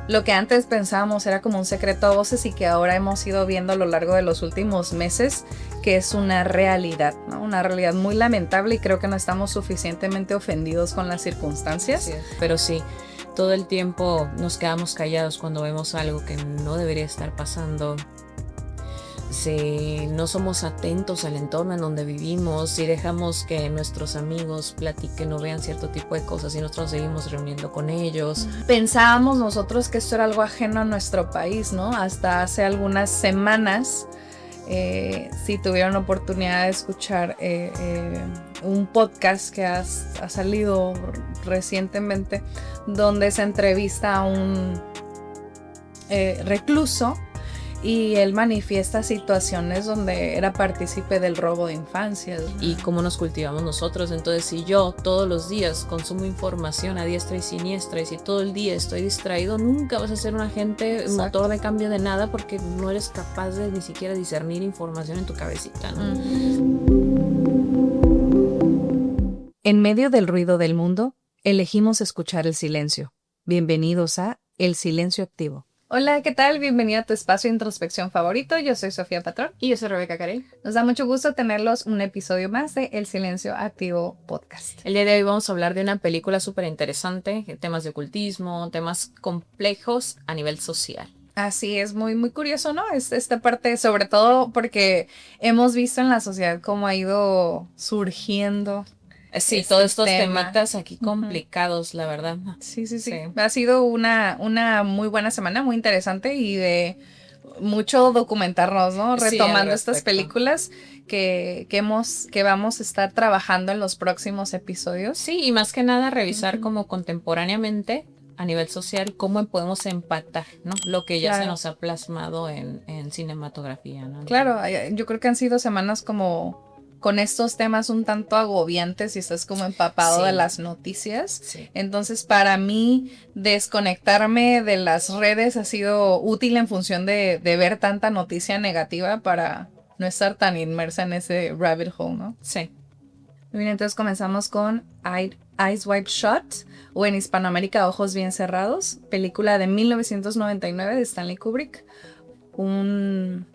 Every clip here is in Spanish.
lo que antes pensábamos era como un secreto a voces y que ahora hemos ido viendo a lo largo de los últimos meses que es una realidad, ¿no? Una realidad muy lamentable y creo que no estamos suficientemente ofendidos con las circunstancias. Sí, pero sí, todo el tiempo nos quedamos callados cuando vemos algo que no debería estar pasando. Si no somos atentos al entorno en donde vivimos, si dejamos que nuestros amigos platiquen o vean cierto tipo de cosas y nosotros seguimos reuniendo con ellos. Pensábamos nosotros que esto era algo ajeno a nuestro país, ¿no? Hasta hace algunas semanas, si tuvieron oportunidad de escuchar un podcast que ha salido recientemente, donde se entrevista a un recluso y él manifiesta situaciones donde era partícipe del robo de infancias, ¿no? Y cómo nos cultivamos nosotros. Entonces, si yo todos los días consumo información a diestra y siniestra y si todo el día estoy distraído, nunca vas a ser un agente motor de cambio de nada porque no eres capaz de ni siquiera discernir información en tu cabecita, ¿no? En medio del ruido del mundo, elegimos escuchar el silencio. Bienvenidos a El Silencio Activo. Hola, ¿qué tal? Bienvenido a tu espacio de introspección favorito. Yo soy Sofía Patrón. Y yo soy Rebeca Carey. Nos da mucho gusto tenerlos un episodio más de El Silencio Activo Podcast. El día de hoy vamos a hablar de una película súper interesante, temas de ocultismo, temas complejos a nivel social. Así es, muy, muy curioso, ¿no? Esta parte, sobre todo porque hemos visto en la sociedad cómo ha ido surgiendo. Sí, todos estos temitas aquí complicados, la verdad. Sí. Ha sido una muy buena semana, muy interesante y de mucho documentarnos, ¿no? Retomando estas películas que vamos a estar trabajando en los próximos episodios. Sí, y más que nada revisar como contemporáneamente a nivel social cómo podemos empatar, ¿no? Lo que ya se nos ha plasmado en cinematografía, ¿no? Claro, yo creo que han sido semanas como con estos temas un tanto agobiantes y estás como empapado de las noticias. Sí. Entonces, para mí, desconectarme de las redes ha sido útil en función de ver tanta noticia negativa para no estar tan inmersa en ese rabbit hole, ¿no? Sí. Muy bien, entonces comenzamos con Eyes Wide Shut, o en Hispanoamérica Ojos Bien Cerrados, película de 1999 de Stanley Kubrick. Un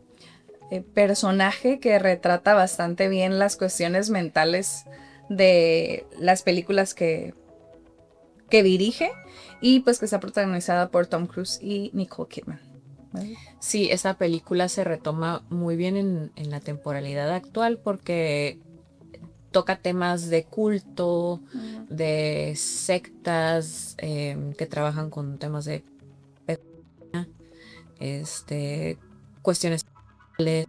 personaje que retrata bastante bien las cuestiones mentales de las películas que dirige y pues que está protagonizada por Tom Cruise y Nicole Kidman. ¿Vale? Sí, esa película se retoma muy bien en la temporalidad actual porque toca temas de culto, de sectas que trabajan con temas de cuestiones de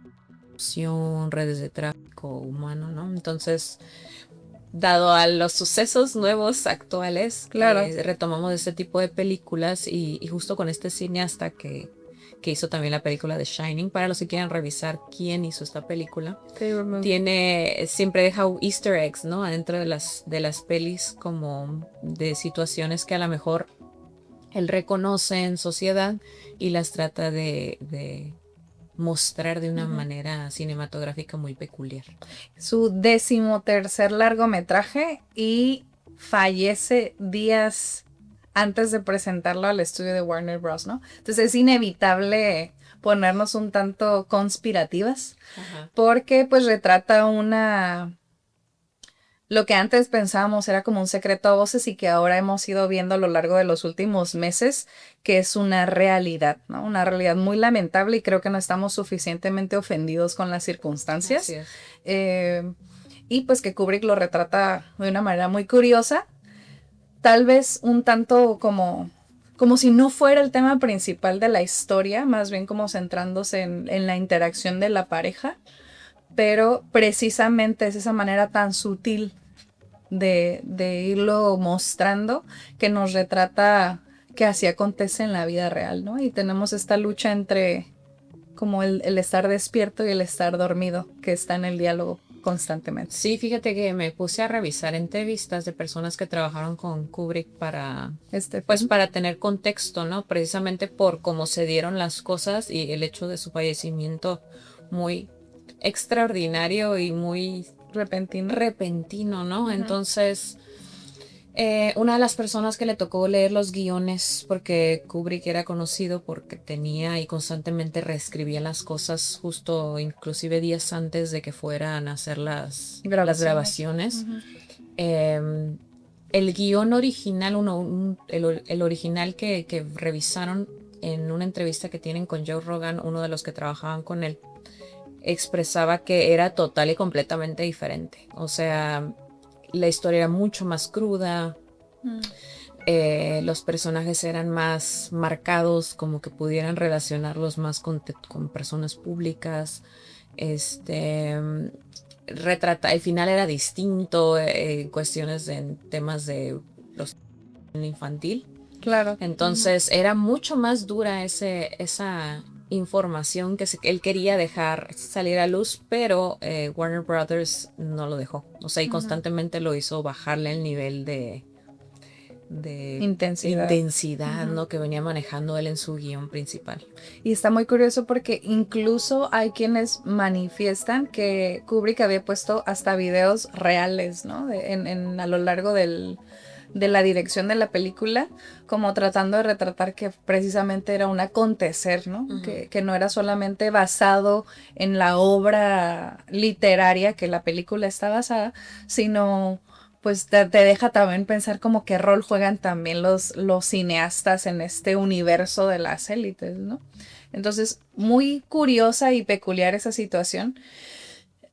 redes de tráfico humano, ¿no? Entonces, dado a los sucesos nuevos actuales, claro, retomamos este tipo de películas y justo con este cineasta que hizo también la película de Shining, para los que quieran revisar quién hizo esta película, siempre deja easter eggs, ¿no? Adentro de las pelis, como de situaciones que a lo mejor él reconoce en sociedad y las trata de mostrar de una manera cinematográfica muy peculiar. Su 13º largometraje y fallece días antes de presentarlo al estudio de Warner Bros., ¿no? Entonces es inevitable ponernos un tanto conspirativas. Ajá. Porque pues retrata lo que antes pensábamos era como un secreto a voces y que ahora hemos ido viendo a lo largo de los últimos meses que es una realidad, ¿no? Una realidad muy lamentable y creo que no estamos suficientemente ofendidos con las circunstancias. Así es. Y pues que Kubrick lo retrata de una manera muy curiosa, tal vez un tanto como si no fuera el tema principal de la historia, más bien como centrándose en la interacción de la pareja, pero precisamente es esa manera tan sutil de irlo mostrando que nos retrata que así acontece en la vida real, ¿no? Y tenemos esta lucha entre como el estar despierto y el estar dormido, que está en el diálogo constantemente. Sí, fíjate que me puse a revisar entrevistas de personas que trabajaron con Kubrick para tener contexto, ¿no? Precisamente por cómo se dieron las cosas y el hecho de su fallecimiento muy extraordinario y muy repentino, ¿no? Uh-huh. Entonces, Una de las personas que le tocó leer los guiones, porque Kubrick era conocido porque tenía y constantemente reescribía las cosas justo inclusive días antes de que fueran a hacer las grabaciones. Ujú. El guión original, el original que revisaron en una entrevista que tienen con Joe Rogan, uno de los que trabajaban con él, expresaba que era total y completamente diferente. O sea, la historia era mucho más cruda, los personajes eran más marcados, como que pudieran relacionarlos más con personas públicas. El final era distinto, en cuestiones en temas de los infantil. Claro. Entonces era mucho más dura esa información que él quería dejar salir a luz, pero Warner Brothers no lo dejó. O sea, y constantemente lo hizo bajarle el nivel de intensidad, ¿no? Que venía manejando él en su guión principal. Y está muy curioso porque incluso hay quienes manifiestan que Kubrick había puesto hasta videos reales, ¿no? A lo largo de la dirección de la película, como tratando de retratar que precisamente era un acontecer, ¿no? Que no era solamente basado en la obra literaria que la película está basada, sino pues te deja también pensar como qué rol juegan también los cineastas en este universo de las élites, ¿no? Entonces, muy curiosa y peculiar esa situación.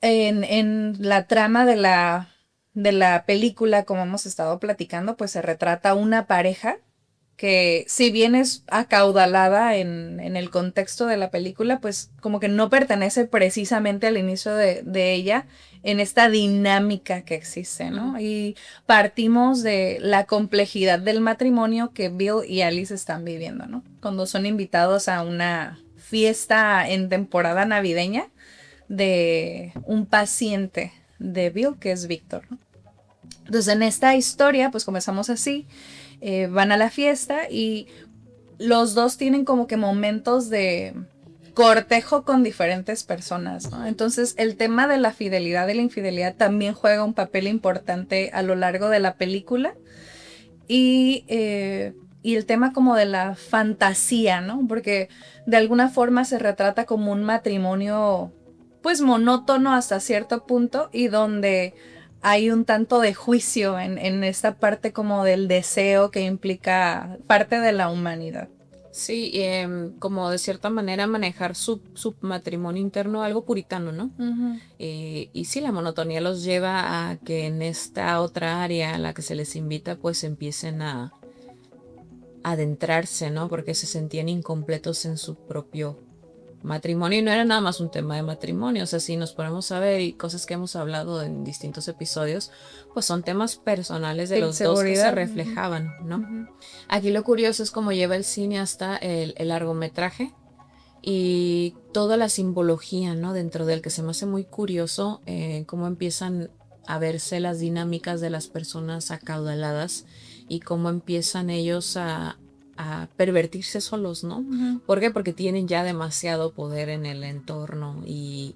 En la trama de la película, como hemos estado platicando, pues se retrata una pareja que si bien es acaudalada en el contexto de la película, pues como que no pertenece precisamente al inicio de ella en esta dinámica que existe, ¿no? Y partimos de la complejidad del matrimonio que Bill y Alice están viviendo, ¿no? Cuando son invitados a una fiesta en temporada navideña de un paciente de Bill, que es Víctor, ¿no? Entonces en esta historia, pues comenzamos así, van a la fiesta y los dos tienen como que momentos de cortejo con diferentes personas, ¿no? Entonces el tema de la fidelidad y la infidelidad también juega un papel importante a lo largo de la película y el tema como de la fantasía, ¿no? Porque de alguna forma se retrata como un matrimonio pues monótono hasta cierto punto y donde hay un tanto de juicio en esta parte como del deseo que implica parte de la humanidad. Sí, como de cierta manera manejar su matrimonio interno, algo puritano, ¿no? Y sí, la monotonía los lleva a que en esta otra área a la que se les invita, pues empiecen a adentrarse, ¿no? Porque se sentían incompletos en su propio matrimonio y no era nada más un tema de matrimonio, o sea, si nos ponemos a ver y cosas que hemos hablado en distintos episodios, pues son temas personales de los dos que se reflejaban, ¿no? Aquí lo curioso es cómo lleva el cine hasta el largometraje y toda la simbología, ¿no? Dentro del que se me hace muy curioso cómo empiezan a verse las dinámicas de las personas acaudaladas y cómo empiezan ellos a pervertirse solos, ¿no? ¿Por qué? Porque tienen ya demasiado poder en el entorno y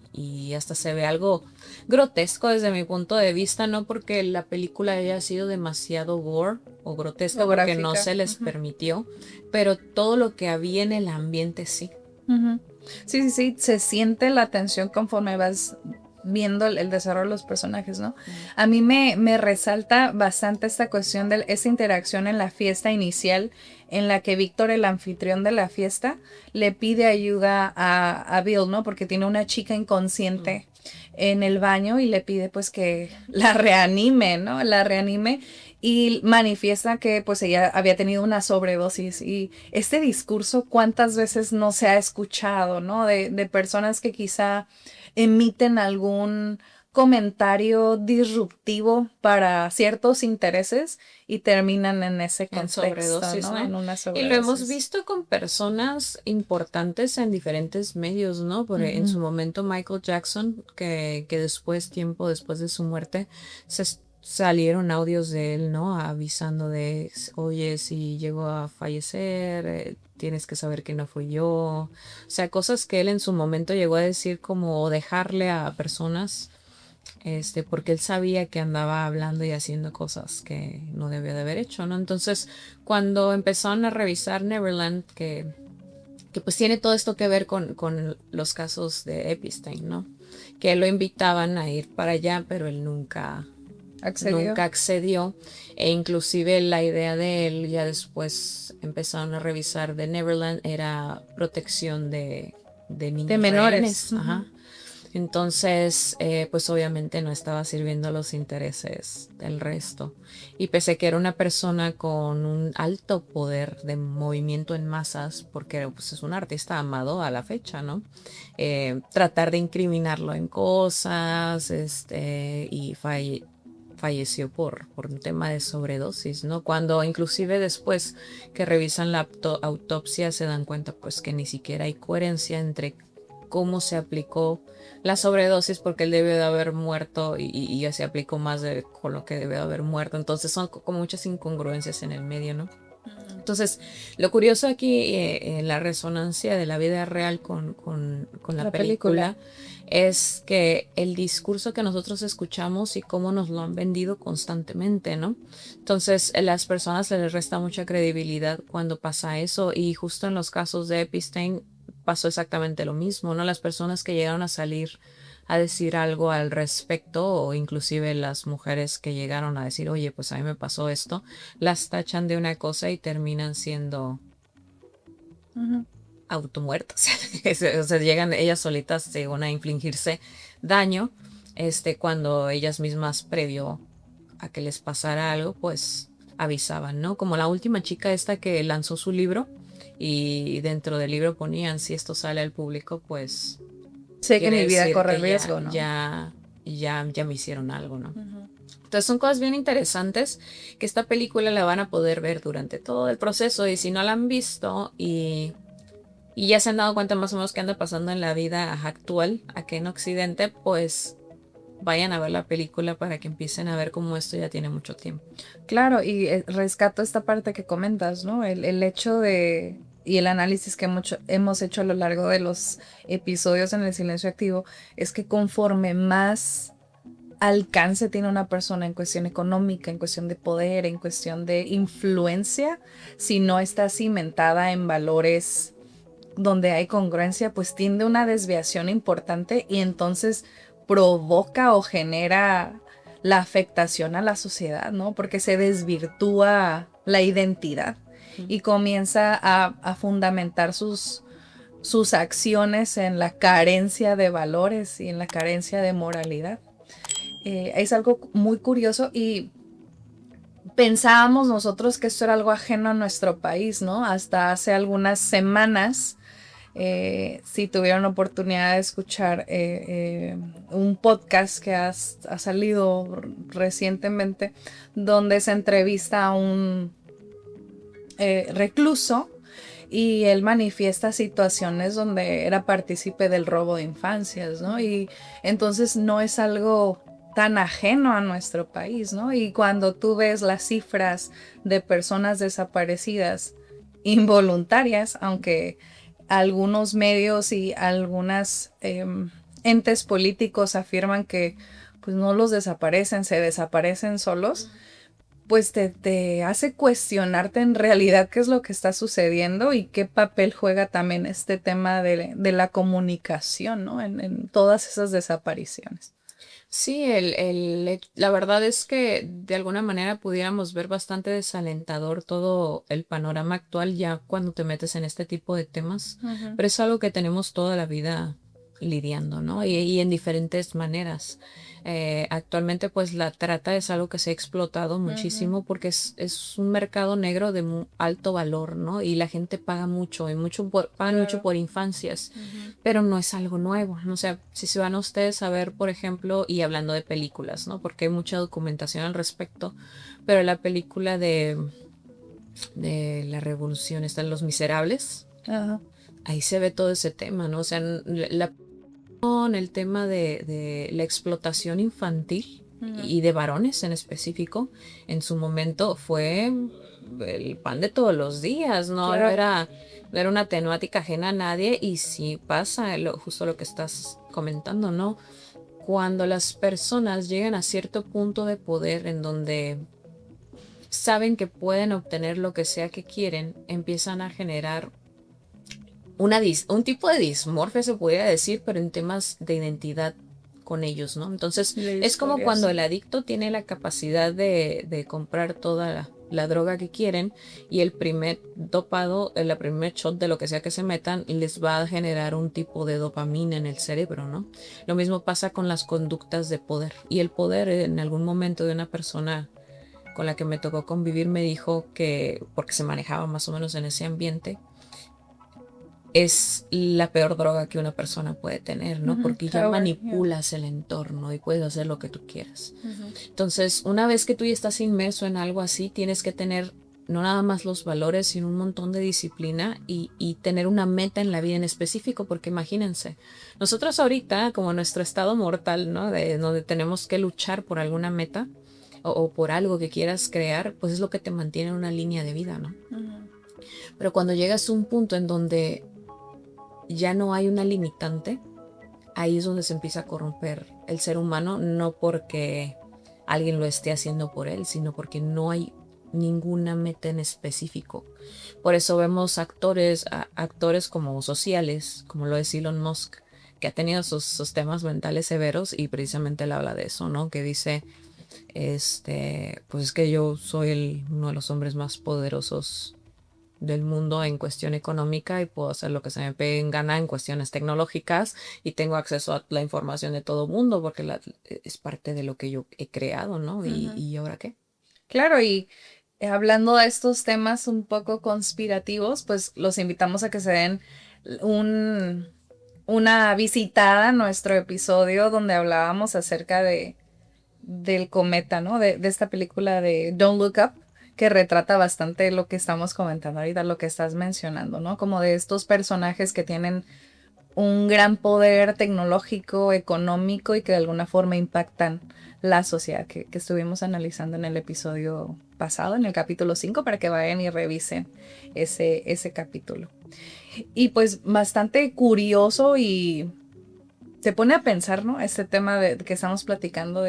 hasta se ve algo grotesco desde mi punto de vista, no porque la película haya sido demasiado gore o grotesca, porque no se les permitió, pero todo lo que había en el ambiente sí. Sí, se siente la tensión conforme vas viendo el desarrollo de los personajes, ¿no? A mí me resalta bastante esta cuestión de esa interacción en la fiesta inicial en la que Víctor, el anfitrión de la fiesta, le pide ayuda a Bill, ¿no? Porque tiene una chica inconsciente en el baño y le pide pues que la reanime, ¿no? La reanime y manifiesta que pues ella había tenido una sobredosis y este discurso cuántas veces no se ha escuchado, ¿no? De personas que quizá emiten algún comentario disruptivo para ciertos intereses y terminan en ese contexto, en sobredosis, ¿no? En una sobredosis. Y lo hemos visto con personas importantes en diferentes medios, ¿no? Porque en su momento Michael Jackson, que después, tiempo después de su muerte, salieron audios de él, ¿no? Avisando de, oye, si llegó a fallecer, tienes que saber que no fui yo. O sea, cosas que él en su momento llegó a decir como dejarle a personas porque él sabía que andaba hablando y haciendo cosas que no debía de haber hecho, ¿no? Entonces, cuando empezaron a revisar Neverland, que pues tiene todo esto que ver con los casos de Epstein, ¿no? Que lo invitaban a ir para allá, pero él nunca accedió, e inclusive la idea de él, ya después empezaron a revisar de Neverland, era protección de De niños menores. rehenes. Ajá. Entonces, pues obviamente no estaba sirviendo a los intereses del resto. Y pese a que era una persona con un alto poder de movimiento en masas, porque pues, es un artista amado a la fecha, ¿no? Tratar de incriminarlo en cosas, y falleció por un tema de sobredosis, ¿no? Cuando inclusive después que revisan la autopsia se dan cuenta pues que ni siquiera hay coherencia entre cómo se aplicó la sobredosis, porque él debió de haber muerto y ya se aplicó más con lo que debió de haber muerto. Entonces son como muchas incongruencias en el medio, ¿no? Entonces, lo curioso aquí, en la resonancia de la vida real con la película, es que el discurso que nosotros escuchamos y cómo nos lo han vendido constantemente, ¿no? Entonces, a las personas se les resta mucha credibilidad cuando pasa eso, y justo en los casos de Epstein pasó exactamente lo mismo, ¿no? Las personas que llegaron a salir a decir algo al respecto, o inclusive las mujeres que llegaron a decir, oye, pues a mí me pasó esto, las tachan de una cosa y terminan siendo automuertas. O sea, llegan ellas solitas según a infligirse daño, cuando ellas mismas, previo a que les pasara algo, pues avisaban, ¿no? Como la última chica esta que lanzó su libro, y dentro del libro ponían, si esto sale al público, pues sé que quiere mi vida decir corre que riesgo, ¿no? ya me hicieron algo, ¿no? Entonces son cosas bien interesantes que esta película la van a poder ver durante todo el proceso, y si no la han visto y ya se han dado cuenta más o menos qué anda pasando en la vida actual aquí en Occidente, pues vayan a ver la película para que empiecen a ver cómo esto ya tiene mucho tiempo. Claro, y rescato esta parte que comentas, ¿no? El hecho de, y el análisis que hemos hecho a lo largo de los episodios en el silencio activo, es que conforme más alcance tiene una persona en cuestión económica, en cuestión de poder, en cuestión de influencia, si no está cimentada en valores donde hay congruencia, pues tiende una desviación importante y entonces provoca o genera la afectación a la sociedad, ¿no? Porque se desvirtúa la identidad y comienza a fundamentar sus acciones en la carencia de valores y en la carencia de moralidad. Es algo muy curioso y pensábamos nosotros que esto era algo ajeno a nuestro país, ¿no? Hasta hace algunas semanas, si tuvieron oportunidad de escuchar un podcast que ha salido recientemente, donde se entrevista a un recluso y él manifiesta situaciones donde era partícipe del robo de infancias, ¿no? Y entonces no es algo tan ajeno a nuestro país, ¿no? Y cuando tú ves las cifras de personas desaparecidas involuntarias, aunque algunos medios y algunas entes políticos afirman que pues no los desaparecen, se desaparecen solos, pues te hace cuestionarte en realidad qué es lo que está sucediendo y qué papel juega también este tema de la comunicación, ¿no? En todas esas desapariciones. Sí, la verdad es que de alguna manera pudiéramos ver bastante desalentador todo el panorama actual ya cuando te metes en este tipo de temas, pero es algo que tenemos toda la vida lidiando, ¿no? Y en diferentes maneras. Actualmente pues la trata es algo que se ha explotado muchísimo porque es un mercado negro de alto valor, ¿no? Y la gente paga mucho y pagan mucho por infancias, pero no es algo nuevo, ¿no? O sea, si se van ustedes a ver, por ejemplo, y hablando de películas, ¿no? Porque hay mucha documentación al respecto, pero la película de la revolución está en Los Miserables. Ajá. Ahí se ve todo ese tema, ¿no? O sea, el tema de la explotación infantil y de varones en específico, en su momento fue el pan de todos los días, ¿no? Claro. No era una temática ajena a nadie, y sí pasa justo lo que estás comentando, ¿no? cuando las personas llegan a cierto punto de poder en donde saben que pueden obtener lo que sea que quieren, empiezan a generar un tipo de dismorfia, se podría decir, pero en temas de identidad con ellos, ¿no? Entonces, es como cuando el adicto tiene la capacidad de comprar toda la droga que quieren y el primer dopado, el primer shot de lo que sea que se metan, les va a generar un tipo de dopamina en el cerebro, ¿no? Lo mismo pasa con las conductas de poder. Y el poder en algún momento de una persona con la que me tocó convivir me dijo que, porque se manejaba más o menos en ese ambiente, es la peor droga que una persona puede tener, ¿no? Porque ya manipulas el entorno y puedes hacer lo que tú quieras. Entonces, una vez que tú ya estás inmerso en algo así, tienes que tener no nada más los valores, sino un montón de disciplina y tener una meta en la vida en específico, porque imagínense, nosotros ahorita, como nuestro estado mortal, ¿no? De donde tenemos que luchar por alguna meta o por algo que quieras crear, pues es lo que te mantiene en una línea de vida, ¿no? Pero cuando llegas a un punto en donde ya no hay una limitante, ahí es donde se empieza a corromper el ser humano, no porque alguien lo esté haciendo por él, sino porque no hay ninguna meta en específico. Por eso vemos actores como sociales, como lo es Elon Musk, que ha tenido sus temas mentales severos y precisamente él habla de eso, ¿no? Que dice, pues es que yo soy uno de los hombres más poderosos del mundo en cuestión económica y puedo hacer lo que se me pegue en gana en cuestiones tecnológicas y tengo acceso a la información de todo mundo porque es parte de lo que yo he creado, ¿no? ¿Y ahora qué? Claro, y hablando de estos temas un poco conspirativos, pues los invitamos a que se den una visitada a nuestro episodio donde hablábamos acerca del cometa, ¿no? De esta película de Don't Look Up, que retrata bastante lo que estamos comentando ahorita, lo que estás mencionando, ¿no? Como de estos personajes que tienen un gran poder tecnológico, económico y que de alguna forma impactan la sociedad que estuvimos analizando en el episodio pasado, en el capítulo 5, para que vayan y revisen ese capítulo. Y pues bastante curioso y se pone a pensar, ¿no? Este tema de que estamos platicando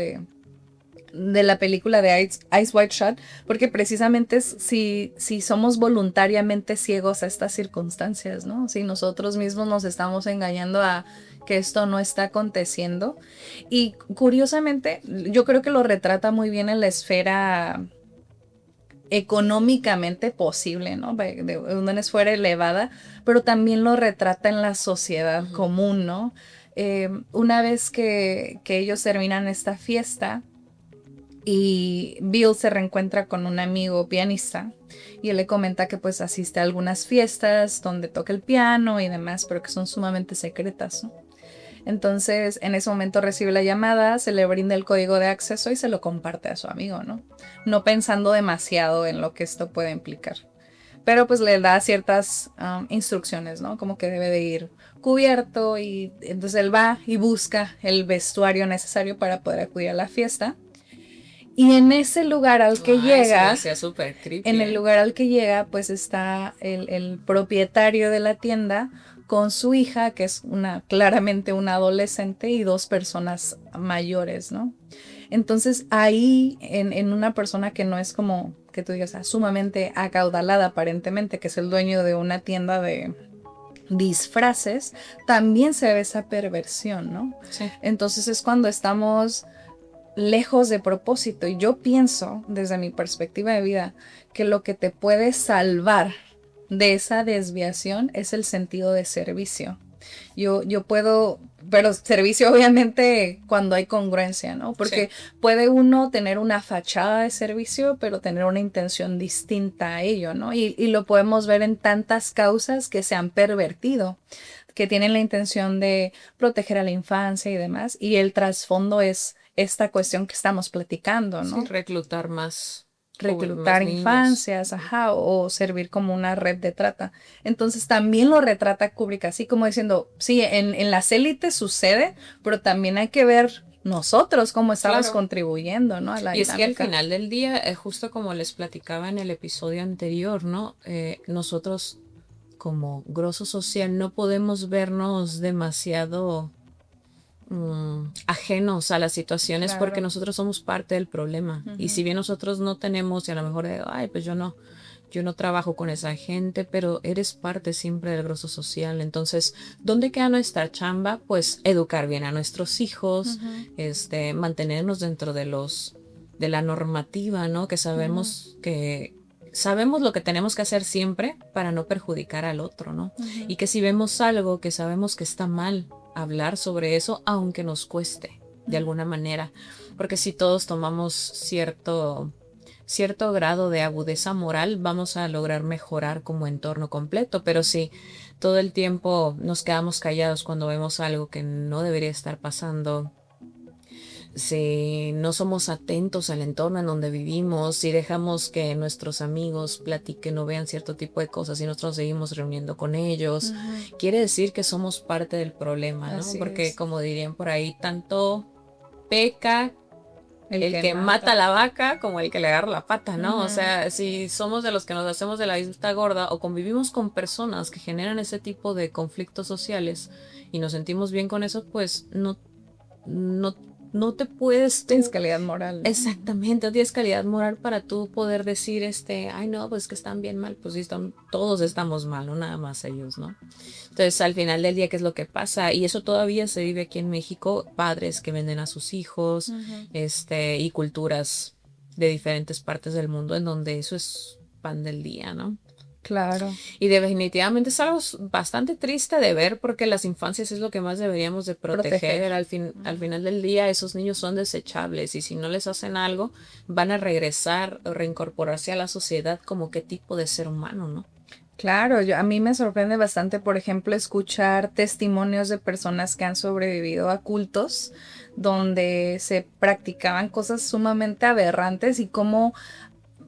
de la película de Ice White Shot, porque precisamente si somos voluntariamente ciegos a estas circunstancias, ¿no? Si nosotros mismos nos estamos engañando a que esto no está aconteciendo. Y curiosamente, yo creo que lo retrata muy bien en la esfera económicamente posible, ¿no? De una esfera elevada, pero también lo retrata en la sociedad común, ¿no? Una vez que ellos terminan esta fiesta, y Bill se reencuentra con un amigo pianista y él le comenta que pues asiste a algunas fiestas donde toca el piano y demás, pero que son sumamente secretas, ¿no? Entonces en ese momento recibe la llamada, se le brinda el código de acceso y se lo comparte a su amigo, ¿no? No pensando demasiado en lo que esto puede implicar. Pero pues le da ciertas instrucciones, ¿no? Como que debe de ir cubierto y entonces él va y busca el vestuario necesario para poder acudir a la fiesta. Y en ese lugar al que llega, creepy, en el lugar al que llega, pues está el propietario de la tienda con su hija, que es claramente una adolescente, y dos personas mayores, ¿no? Entonces ahí, en una persona que no es como, que tú digas, sumamente acaudalada aparentemente, que es el dueño de una tienda de disfraces, también se ve esa perversión, ¿no? Sí. Entonces es cuando estamos lejos de propósito. Y yo pienso, desde mi perspectiva de vida, que lo que te puede salvar de esa desviación es el sentido de servicio. Yo puedo, pero servicio obviamente cuando hay congruencia, ¿no? Porque puede uno tener una fachada de servicio, pero tener una intención distinta a ello, ¿no? Y lo podemos ver en tantas causas que se han pervertido, que tienen la intención de proteger a la infancia y demás, y el trasfondo es esta cuestión que estamos platicando, ¿no? Sí, reclutar más Infancias, o servir como una red de trata. Entonces también lo retrata Kubrick, así como diciendo, sí, en las élites sucede, pero también hay que ver nosotros cómo estamos contribuyendo, ¿no? A la dinámica. Es que al final del día, justo como les platicaba en el episodio anterior, ¿no? Nosotros como grosso social no podemos vernos demasiado ajenos a las situaciones, Claro. porque nosotros somos parte del problema. Y si bien nosotros no tenemos, y a lo mejor, ay, pues yo no trabajo con esa gente, pero eres parte siempre del grosso social. Entonces, ¿dónde queda nuestra chamba? Pues educar bien a nuestros hijos, mantenernos dentro de la normativa, ¿no? Que sabemos lo que tenemos que hacer siempre para no perjudicar al otro, ¿no? Y que si vemos algo que sabemos que está mal, hablar sobre eso, aunque nos cueste de alguna manera, porque si todos tomamos cierto grado de agudeza moral, vamos a lograr mejorar como entorno completo. Pero si todo el tiempo nos quedamos callados cuando vemos algo que no debería estar pasando, si no somos atentos al entorno en donde vivimos, si dejamos que nuestros amigos platiquen o vean cierto tipo de cosas y nosotros seguimos reuniendo con ellos, quiere decir que somos parte del problema, ¿no? Así Porque es. como dirían por ahí, tanto peca el que mata. mata a la vaca como el que le agarra la pata, ¿no? O Ujú. sea, si somos de los que nos hacemos de la vista gorda o convivimos con personas que generan ese tipo de conflictos sociales y nos sentimos bien con eso, pues no, no te puedes Tienes tú. calidad moral, ¿no? Exactamente, no tienes calidad moral para tú poder decir, ay no, pues que están bien mal, pues sí, todos estamos mal, no nada más ellos, ¿no? Entonces, al final del día, ¿qué es lo que pasa? Y eso todavía se vive aquí en México, padres que venden a sus hijos, y culturas de diferentes partes del mundo en donde eso es pan del día, ¿no? Claro. Y definitivamente es algo bastante triste de ver porque las infancias es lo que más deberíamos de proteger. Al final del día esos niños son desechables y si no les hacen algo van a regresar o reincorporarse a la sociedad como qué tipo de ser humano, ¿no? Claro, a mí me sorprende bastante, por ejemplo, escuchar testimonios de personas que han sobrevivido a cultos donde se practicaban cosas sumamente aberrantes y cómo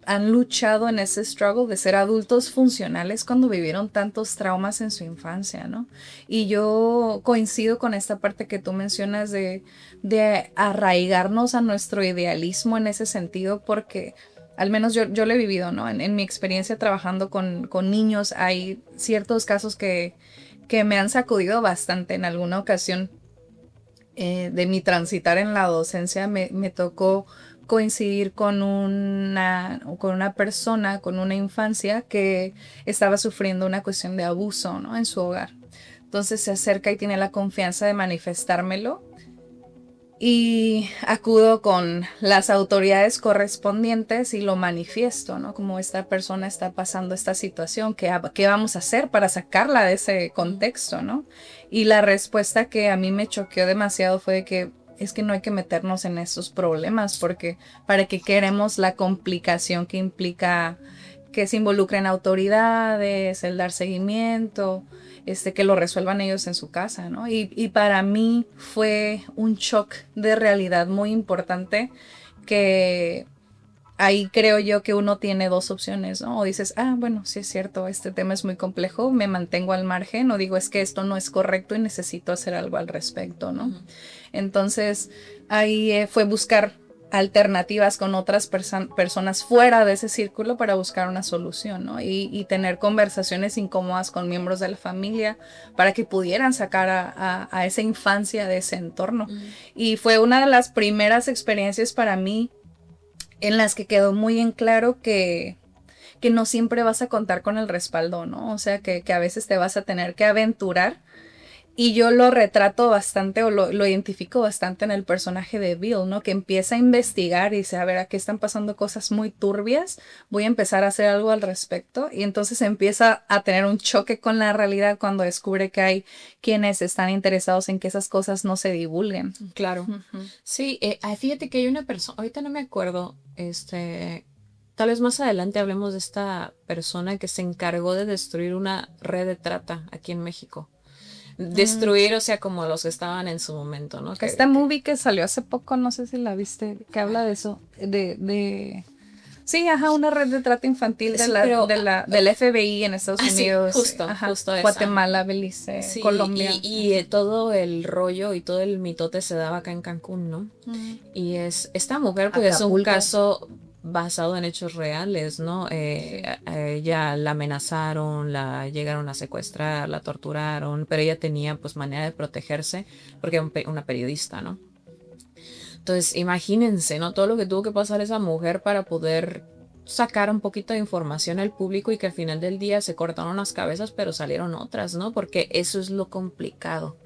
han luchado en ese struggle de ser adultos funcionales cuando vivieron tantos traumas en su infancia, ¿no? Y yo coincido con esta parte que tú mencionas de arraigarnos a nuestro idealismo en ese sentido, porque al menos yo lo he vivido, ¿no? En mi experiencia trabajando con niños hay ciertos casos que me han sacudido bastante. En alguna ocasión de mi transitar en la docencia me tocó coincidir con una persona, con una infancia que estaba sufriendo una cuestión de abuso, ¿no? En su hogar. Entonces se acerca y tiene la confianza de manifestármelo y acudo con las autoridades correspondientes y lo manifiesto, ¿no? Como esta persona está pasando esta situación, ¿qué vamos a hacer para sacarla de ese contexto, ¿no? Y la respuesta que a mí me choqueó demasiado fue de que es que no hay que meternos en esos problemas porque para qué queremos la complicación que implica que se involucren autoridades, el dar seguimiento, que lo resuelvan ellos en su casa, ¿no? Y para mí fue un shock de realidad muy importante que ahí creo yo que uno tiene dos opciones, ¿no? O dices, bueno, sí es cierto, este tema es muy complejo, me mantengo al margen, o digo, es que esto no es correcto y necesito hacer algo al respecto, ¿no? Entonces, ahí fue buscar alternativas con otras personas fuera de ese círculo para buscar una solución, ¿no? Y tener conversaciones incómodas con miembros de la familia para que pudieran sacar a esa infancia de ese entorno. Y fue una de las primeras experiencias para mí en las que quedó muy en claro que no siempre vas a contar con el respaldo, ¿no? O sea, que a veces te vas a tener que aventurar. Y yo lo retrato bastante o lo identifico bastante en el personaje de Bill, ¿no? Que empieza a investigar y dice, a ver, aquí están pasando cosas muy turbias, voy a empezar a hacer algo al respecto. Y entonces empieza a tener un choque con la realidad cuando descubre que hay quienes están interesados en que esas cosas no se divulguen. Claro. Sí, fíjate que hay una persona, ahorita no me acuerdo, tal vez más adelante hablemos de esta persona que se encargó de destruir una red de trata aquí en México. Destruir, o sea, como los que estaban en su momento, ¿no? Esta movie que salió hace poco, no sé si la viste, que habla de eso, sí, una red de trata infantil Sí, pero, del FBI en Estados Unidos. Sí, justo esa. Guatemala, Belice, Sí, Colombia. Y todo el rollo y todo el mitote se daba acá en Cancún, ¿no? Y esta mujer, pues es un caso basado en hechos reales, ¿no? A ella la amenazaron, la llegaron a secuestrar, la torturaron, pero ella tenía pues manera de protegerse porque era una periodista, ¿no? Entonces, imagínense, ¿no? Todo lo que tuvo que pasar esa mujer para poder sacar un poquito de información al público y que al final del día se cortaron las cabezas, pero salieron otras, ¿no? Porque eso es lo complicado.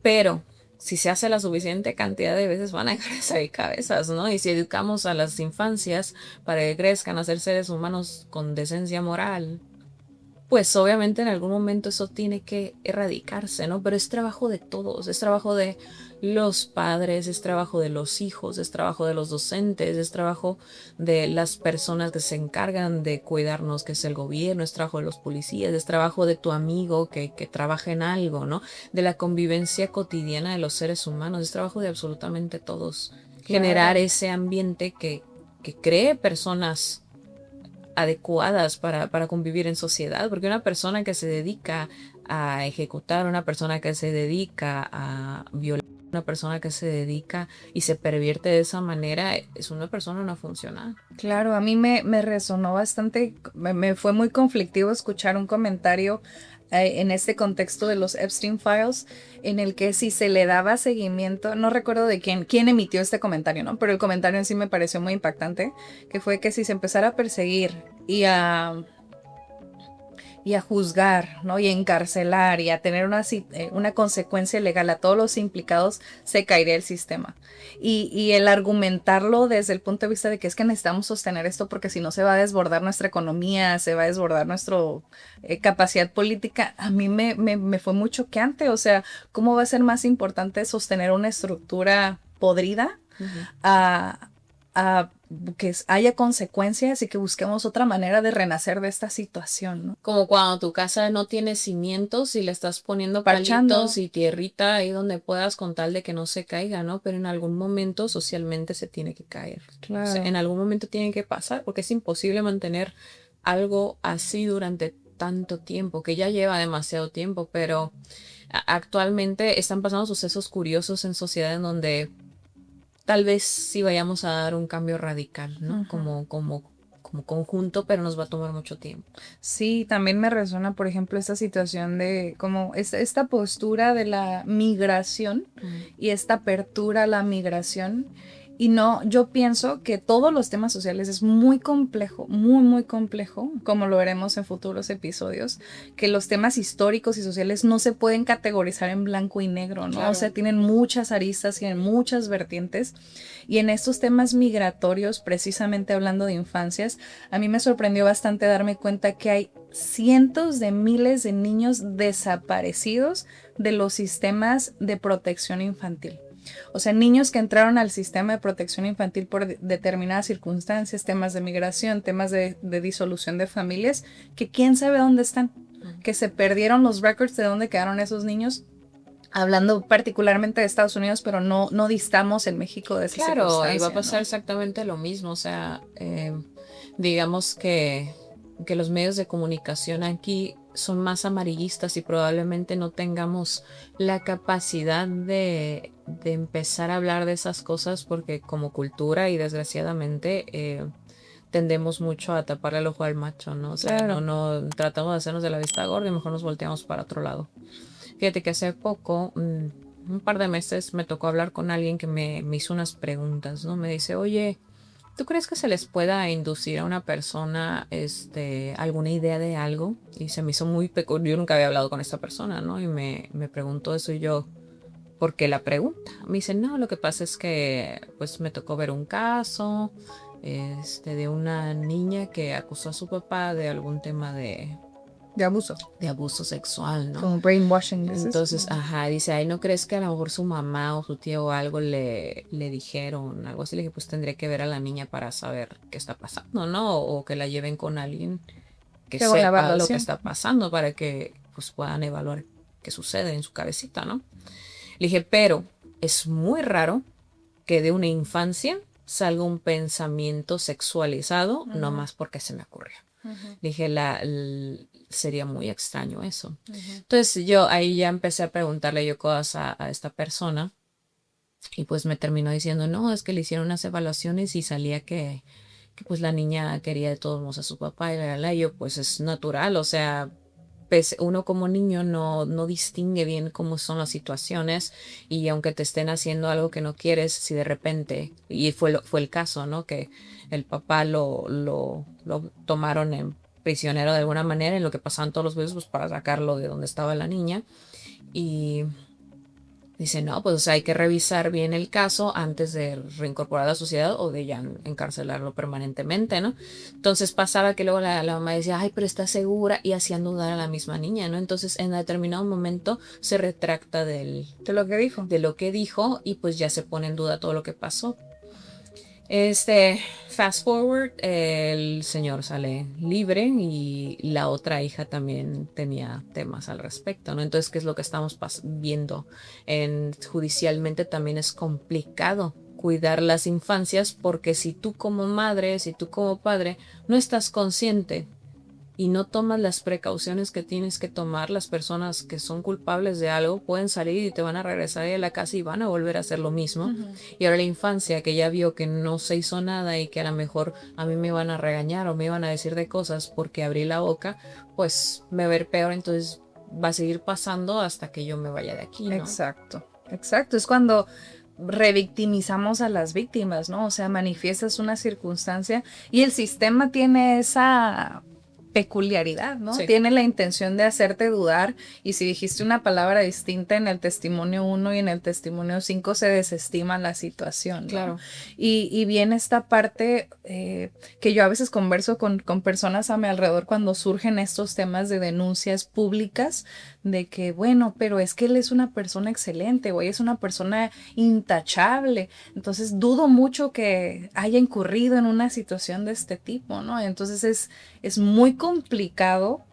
Pero si se hace la suficiente cantidad de veces van a dejar de salir cabezas, ¿no? Y si educamos a las infancias para que crezcan a ser seres humanos con decencia moral, pues obviamente en algún momento eso tiene que erradicarse, ¿no? Pero es trabajo de todos, es trabajo de los padres, es trabajo de los hijos, es trabajo de los docentes, es trabajo de las personas que se encargan de cuidarnos, que es el gobierno, es trabajo de los policías, es trabajo de tu amigo que trabaja en algo, ¿no? De la convivencia cotidiana de los seres humanos, es trabajo de absolutamente todos. Generar ese ambiente que cree personas adecuadas para convivir en sociedad, porque una persona que se dedica a ejecutar, una persona que se dedica a violar, una persona que se dedica y se pervierte de esa manera, es una persona no funcional. Claro, a mí me resonó bastante, me fue muy conflictivo escuchar un comentario en este contexto de los Epstein Files, en el que si se le daba seguimiento, no recuerdo de quién emitió este comentario, ¿no? Pero el comentario en sí me pareció muy impactante, que fue que si se empezara a perseguir y a juzgar, ¿no? Y a encarcelar y a tener una consecuencia legal a todos los implicados, se caería el sistema. Y el argumentarlo desde el punto de vista de que es que necesitamos sostener esto porque si no se va a desbordar nuestra economía, se va a desbordar nuestra capacidad política, a mí me fue muy choqueante. O sea, ¿cómo va a ser más importante sostener una estructura podrida a que haya consecuencias y que busquemos otra manera de renacer de esta situación, ¿no? Como cuando tu casa no tiene cimientos y le estás poniendo Parchando. palitos y tierrita ahí donde puedas con tal de que no se caiga, ¿no? Pero en algún momento socialmente se tiene que caer. Claro. O sea, en algún momento tiene que pasar porque es imposible mantener algo así durante tanto tiempo, que ya lleva demasiado tiempo, pero actualmente están pasando sucesos curiosos en sociedad en donde tal vez sí vayamos a dar un cambio radical, ¿no? Como conjunto, pero nos va a tomar mucho tiempo. Sí, también me resuena, por ejemplo, esta situación de como esta postura de la migración y esta apertura a la migración. Y no, yo pienso que todos los temas sociales es muy complejo, muy complejo, como lo veremos en futuros episodios, que los temas históricos y sociales no se pueden categorizar en blanco y negro, ¿no? Claro. O sea, tienen muchas aristas, tienen muchas vertientes. Y en estos temas migratorios, precisamente hablando de infancias, a mí me sorprendió bastante darme cuenta que hay cientos de miles de niños desaparecidos de los sistemas de protección infantil. O sea, niños que entraron al sistema de protección infantil por determinadas circunstancias, temas de migración, temas de disolución de familias, que quién sabe dónde están, que se perdieron los records de dónde quedaron esos niños. Hablando particularmente de Estados Unidos, pero no distamos en México de esa circunstancia. Claro, y va a pasar, ¿no?, exactamente exactamente lo mismo. O sea, digamos que los medios de comunicación aquí son más amarillistas y probablemente no tengamos la capacidad de empezar a hablar de esas cosas porque como cultura y desgraciadamente tendemos mucho a tapar el ojo al macho, ¿no? O sea, Claro. no tratamos de hacernos de la vista gorda y mejor nos volteamos para otro lado. Fíjate que hace poco, un par de meses, me tocó hablar con alguien que me hizo unas preguntas, ¿no? Me dice, oye, ¿tú crees que se les pueda inducir a una persona alguna idea de algo? Y se me hizo muy peculiar. Yo nunca había hablado con esta persona, ¿no? Y me preguntó eso y yo, ¿por qué la pregunta? Me dice, no, lo que pasa es que pues me tocó ver un caso de una niña que acusó a su papá de algún tema de abuso sexual, ¿no? Como brainwashing. Entonces, dice, ay, ¿no crees que a lo mejor su mamá o su tío o algo le dijeron algo así? Le dije, pues tendría que ver a la niña para saber qué está pasando, ¿no? O que la lleven con alguien que sepa lo que está pasando para que pues puedan evaluar qué sucede en su cabecita, ¿no? Le dije, pero es muy raro que de una infancia salga un pensamiento sexualizado, nomás porque se me ocurrió. Dije, sería muy extraño eso. Entonces yo ahí ya empecé a preguntarle yo cosas a esta persona y pues me terminó diciendo, no, es que le hicieron unas evaluaciones y salía que que pues la niña quería de todos modos a su papá y yo, pues es natural, o sea, pues uno como niño no distingue bien cómo son las situaciones y aunque te estén haciendo algo que no quieres, si de repente, y fue el caso, ¿no? Que el papá lo tomaron en prisionero de alguna manera en lo que pasaban todos los besos pues para sacarlo de donde estaba la niña y dice, no, pues o sea, hay que revisar bien el caso antes de reincorporar a la sociedad o de ya encarcelarlo permanentemente, ¿no? Entonces pasaba que luego la mamá decía, ay, pero está segura y hacían dudar a la misma niña, ¿no? Entonces en determinado momento se retracta De lo que dijo. de lo que dijo y pues ya se pone en duda todo lo que pasó. Fast forward, el señor sale libre y la otra hija también tenía temas al respecto, ¿no? Entonces, ¿qué es lo que estamos viendo? Judicialmente también es complicado cuidar las infancias porque si tú como madre, si tú como padre no estás consciente y no tomas las precauciones que tienes que tomar, las personas que son culpables de algo pueden salir y te van a regresar a la casa y van a volver a hacer lo mismo. Y ahora la infancia que ya vio que no se hizo nada y que a lo mejor a mí me iban a regañar o me iban a decir de cosas porque abrí la boca, pues me va a ver peor, entonces va a seguir pasando hasta que yo me vaya de aquí, ¿no? Exacto, exacto. Es cuando revictimizamos a las víctimas, ¿no? O sea, manifiestas una circunstancia y el sistema tiene esa peculiaridad, ¿no? Sí. Tiene la intención de hacerte dudar y si dijiste una palabra distinta en el testimonio 1 y en el testimonio 5 se desestima la situación, ¿no? Claro. Y viene esta parte que yo a veces converso con personas a mi alrededor cuando surgen estos temas de denuncias públicas de que, bueno, pero es que él es una persona excelente o ella es una persona intachable, entonces dudo mucho que haya incurrido en una situación de este tipo, ¿no? Entonces es muy complicado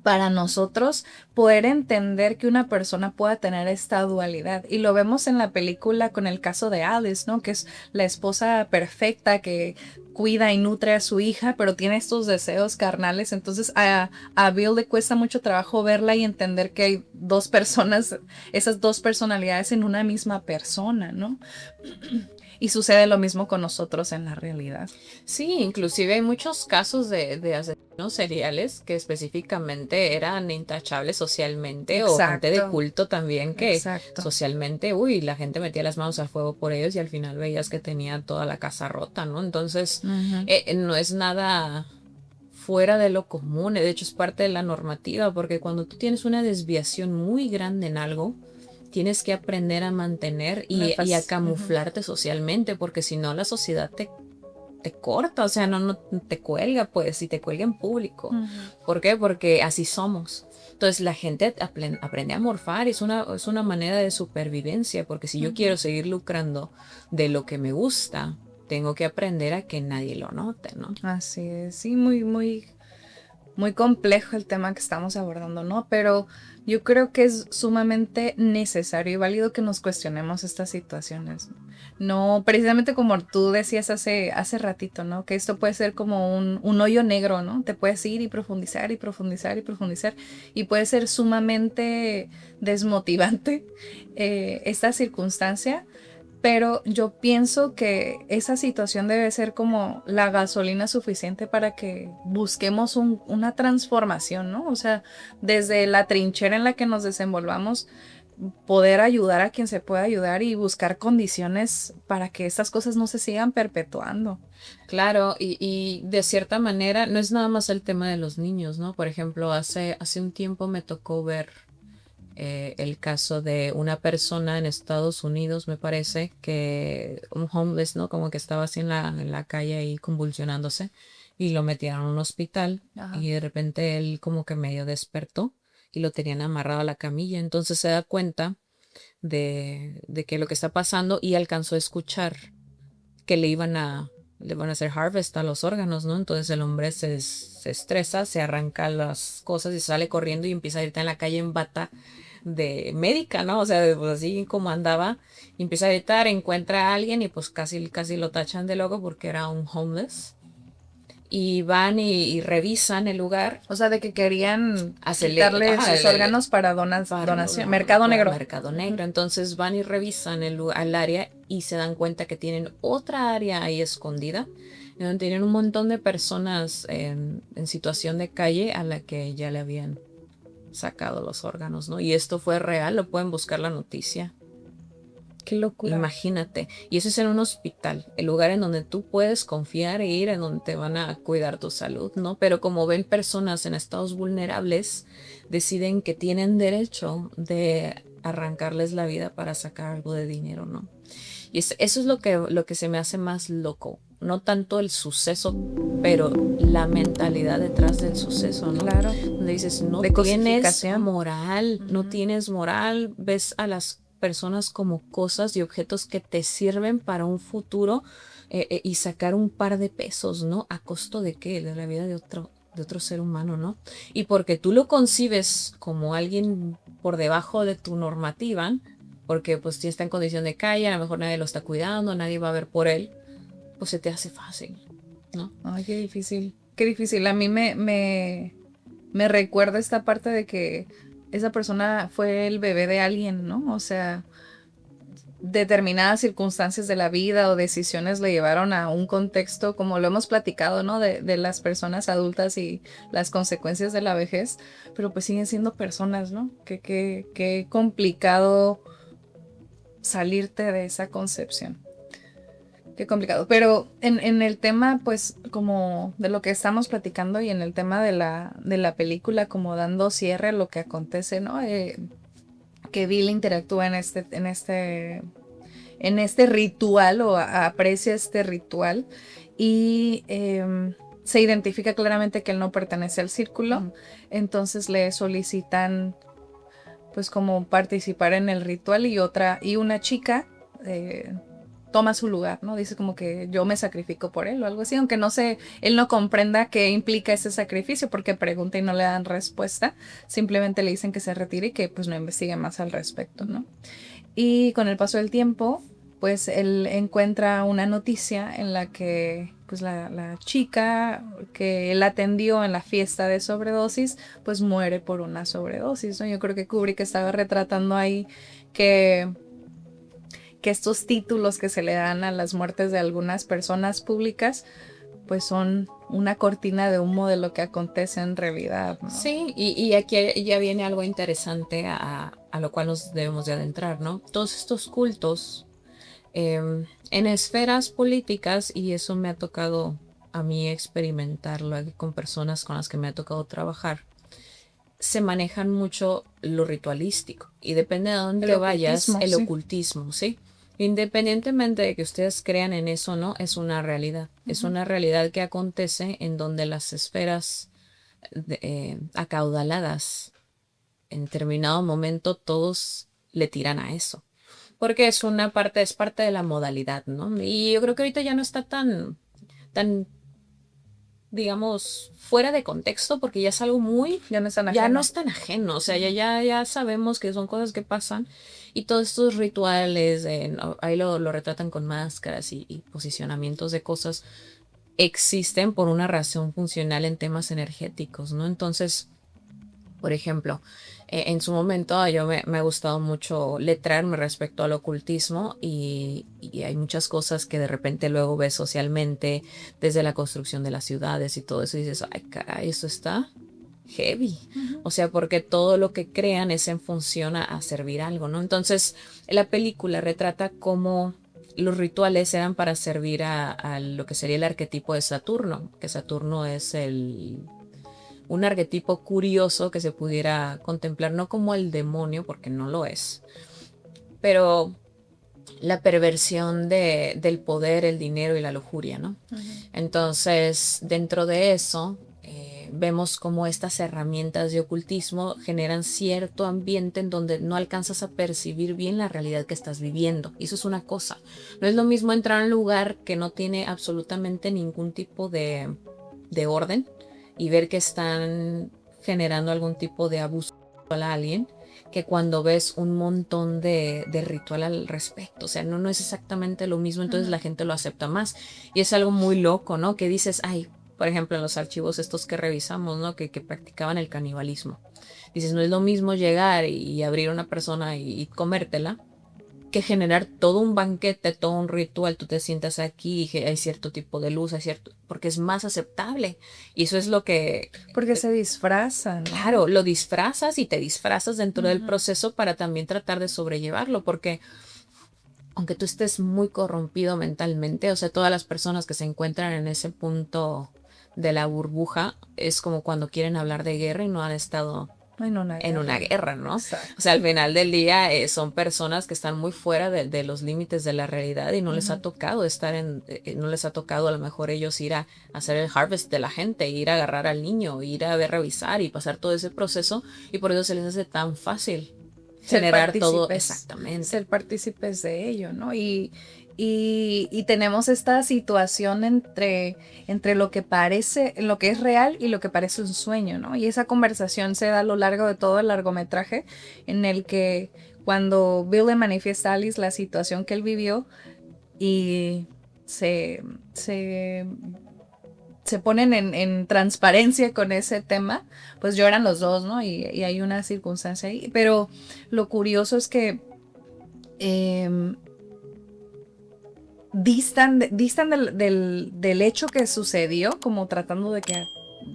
para nosotros poder entender que una persona pueda tener esta dualidad. Y lo vemos en la película con el caso de Alice, ¿no? Que es la esposa perfecta que cuida y nutre a su hija, pero tiene estos deseos carnales. Entonces a Bill le cuesta mucho trabajo verla y entender que hay dos personas, esas dos personalidades en una misma persona, ¿no? Y sucede lo mismo con nosotros en la realidad. Sí, inclusive hay muchos casos de asesinos seriales que específicamente eran intachables socialmente. Exacto. O gente de culto también que Exacto. socialmente, la gente metía las manos al fuego por ellos y al final veías que tenían toda la casa rota, ¿no? Entonces, no es nada fuera de lo común, de hecho es parte de la normativa, porque cuando tú tienes una desviación muy grande en algo, tienes que aprender a mantener y a camuflarte socialmente, porque si no la sociedad te corta, o sea, no te cuelga, pues, y te cuelga en público. ¿Por qué? Porque así somos. Entonces la gente aprende a morfar, es una manera de supervivencia, porque si yo quiero seguir lucrando de lo que me gusta, tengo que aprender a que nadie lo note, ¿no? Así es, sí, muy complejo el tema que estamos abordando, ¿no? Pero yo creo que es sumamente necesario y válido que nos cuestionemos estas situaciones. No, precisamente como tú decías hace ratito, ¿no? Que esto puede ser como un hoyo negro, ¿no? Te puedes ir y profundizar y profundizar y profundizar y puede ser sumamente desmotivante esta circunstancia. Pero yo pienso que esa situación debe ser como la gasolina suficiente para que busquemos una transformación, ¿no? O sea, desde la trinchera en la que nos desenvolvamos, poder ayudar a quien se pueda ayudar y buscar condiciones para que estas cosas no se sigan perpetuando. Claro, y de cierta manera no es nada más el tema de los niños, ¿no? Por ejemplo, hace un tiempo me tocó ver el caso de una persona en Estados Unidos, me parece, que un homeless, ¿no? Como que estaba así en la calle ahí convulsionándose y lo metieron a un hospital. Ajá. Y de repente él como que medio despertó y lo tenían amarrado a la camilla. Entonces se da cuenta de que lo que está pasando y alcanzó a escuchar que le van a hacer harvest a los órganos, ¿no? Entonces el hombre se estresa, se arranca las cosas y sale corriendo y empieza a gritar en la calle en bata de médica, ¿no? O sea, pues así como andaba, y empieza a gritar, encuentra a alguien y pues casi lo tachan de loco porque era un homeless. Y van y revisan el lugar. O sea, de que querían quitarle sus órganos para donación. Mercado negro. Mercado negro. Entonces van y revisan el área y se dan cuenta que tienen otra área ahí escondida. donde tienen un montón de personas en situación de calle a la que ya le habían sacado los órganos, ¿no? Y esto fue real, lo pueden buscar la noticia. Qué locura. Imagínate. Y eso es en un hospital, el lugar en donde tú puedes confiar e ir, en donde te van a cuidar tu salud, ¿no? Pero como ven personas en estados vulnerables, deciden que tienen derecho de arrancarles la vida para sacar algo de dinero, ¿no? Y eso es lo que se me hace más loco. No tanto el suceso, pero la mentalidad detrás del suceso, ¿no? Claro. Donde dices, no De tienes cosificación. moral, no tienes moral, ves a las personas como cosas y objetos que te sirven para un futuro y sacar un par de pesos, ¿no? ¿A costo de qué? De la vida de otro ser humano, ¿no? Y porque tú lo concibes como alguien por debajo de tu normativa, porque pues si está en condición de calle, a lo mejor nadie lo está cuidando, nadie va a ver por él, pues se te hace fácil, ¿no? Ay, qué difícil. Qué difícil. A mí me recuerda esta parte de que esa persona fue el bebé de alguien, ¿no? O sea, determinadas circunstancias de la vida o decisiones le llevaron a un contexto, como lo hemos platicado, ¿no? De las personas adultas y las consecuencias de la vejez, pero pues siguen siendo personas, ¿no? Qué complicado salirte de esa concepción. Qué complicado. Pero en el tema, pues, como de lo que estamos platicando y en el tema de la película, como dando cierre a lo que acontece, ¿no? Que Bill interactúa en este ritual o aprecia este ritual y se identifica claramente que él no pertenece al círculo, entonces le solicitan pues como participar en el ritual y una chica toma su lugar, ¿no? Dice como que yo me sacrifico por él o algo así, aunque no sé, él no comprenda qué implica ese sacrificio porque pregunta y no le dan respuesta, simplemente le dicen que se retire y que pues no investigue más al respecto, ¿no? Y con el paso del tiempo, pues él encuentra una noticia en la que pues la chica que él atendió en la fiesta de sobredosis, pues muere por una sobredosis, ¿no? Yo creo que Kubrick estaba retratando ahí que estos títulos que se le dan a las muertes de algunas personas públicas, pues son una cortina de humo de lo que acontece en realidad, ¿no? Sí, y aquí ya viene algo interesante a lo cual nos debemos de adentrar, ¿no? Todos estos cultos en esferas políticas, y eso me ha tocado a mí experimentarlo con personas con las que me ha tocado trabajar, se manejan mucho lo ritualístico y depende de dónde vayas, el ocultismo, ¿sí? Independientemente de que ustedes crean en eso o no, es una realidad. Es una realidad que acontece en donde las esferas acaudaladas en determinado momento todos le tiran a eso. Porque es parte de la modalidad, ¿no? Y yo creo que ahorita ya no está tan digamos, fuera de contexto, porque ya es algo muy, ya no es tan ajeno, o sea, ya sabemos que son cosas que pasan y todos estos rituales, ahí lo retratan con máscaras y posicionamientos de cosas, existen por una razón funcional en temas energéticos, ¿no? Entonces, por ejemplo, en su momento me ha gustado mucho letrarme respecto al ocultismo y hay muchas cosas que de repente luego ves socialmente, desde la construcción de las ciudades y todo eso, y dices, ay, caray, eso está heavy. O sea, porque todo lo que crean es en función a servir algo, ¿no? Entonces, la película retrata cómo los rituales eran para servir a lo que sería el arquetipo de Saturno, que Saturno es un arquetipo curioso que se pudiera contemplar no como el demonio, porque no lo es, pero la perversión del poder, el dinero y la lujuria, ¿no? Entonces, dentro de eso, vemos cómo estas herramientas de ocultismo generan cierto ambiente en donde no alcanzas a percibir bien la realidad que estás viviendo. Y eso es una cosa. No es lo mismo entrar a un lugar que no tiene absolutamente ningún tipo de orden y ver que están generando algún tipo de abuso a alguien, que cuando ves un montón de ritual al respecto. O sea, no es exactamente lo mismo, entonces la gente lo acepta más. Y es algo muy loco, ¿no? Que dices, ay, por ejemplo, en los archivos estos que revisamos, ¿no? Que practicaban el canibalismo. Dices, no es lo mismo llegar y abrir a una persona y comértela, que generar todo un banquete, todo un ritual. Tú te sientas aquí y hay cierto tipo de luz, porque es más aceptable. Y eso es lo que... Porque se disfrazan, ¿no? Claro, lo disfrazas y te disfrazas dentro del proceso para también tratar de sobrellevarlo, porque aunque tú estés muy corrompido mentalmente, o sea, todas las personas que se encuentran en ese punto de la burbuja es como cuando quieren hablar de guerra y no han estado en una guerra, ¿no? Exacto. O sea, al final del día son personas que están muy fuera de los límites de la realidad y no les ha tocado estar no les ha tocado a lo mejor ellos ir a hacer el harvest de la gente, ir a agarrar al niño, ir a ver, revisar y pasar todo ese proceso, y por eso se les hace tan fácil generar todo exactamente. Ser partícipes de ello, ¿no? Y tenemos esta situación entre lo que parece, lo que es real y lo que parece un sueño, ¿no? Y esa conversación se da a lo largo de todo el largometraje, en el que cuando Bill le manifiesta a Alice la situación que él vivió y se ponen en transparencia con ese tema, pues lloran los dos, ¿no? Y hay una circunstancia ahí. Pero lo curioso es que distan del hecho que sucedió, como tratando de que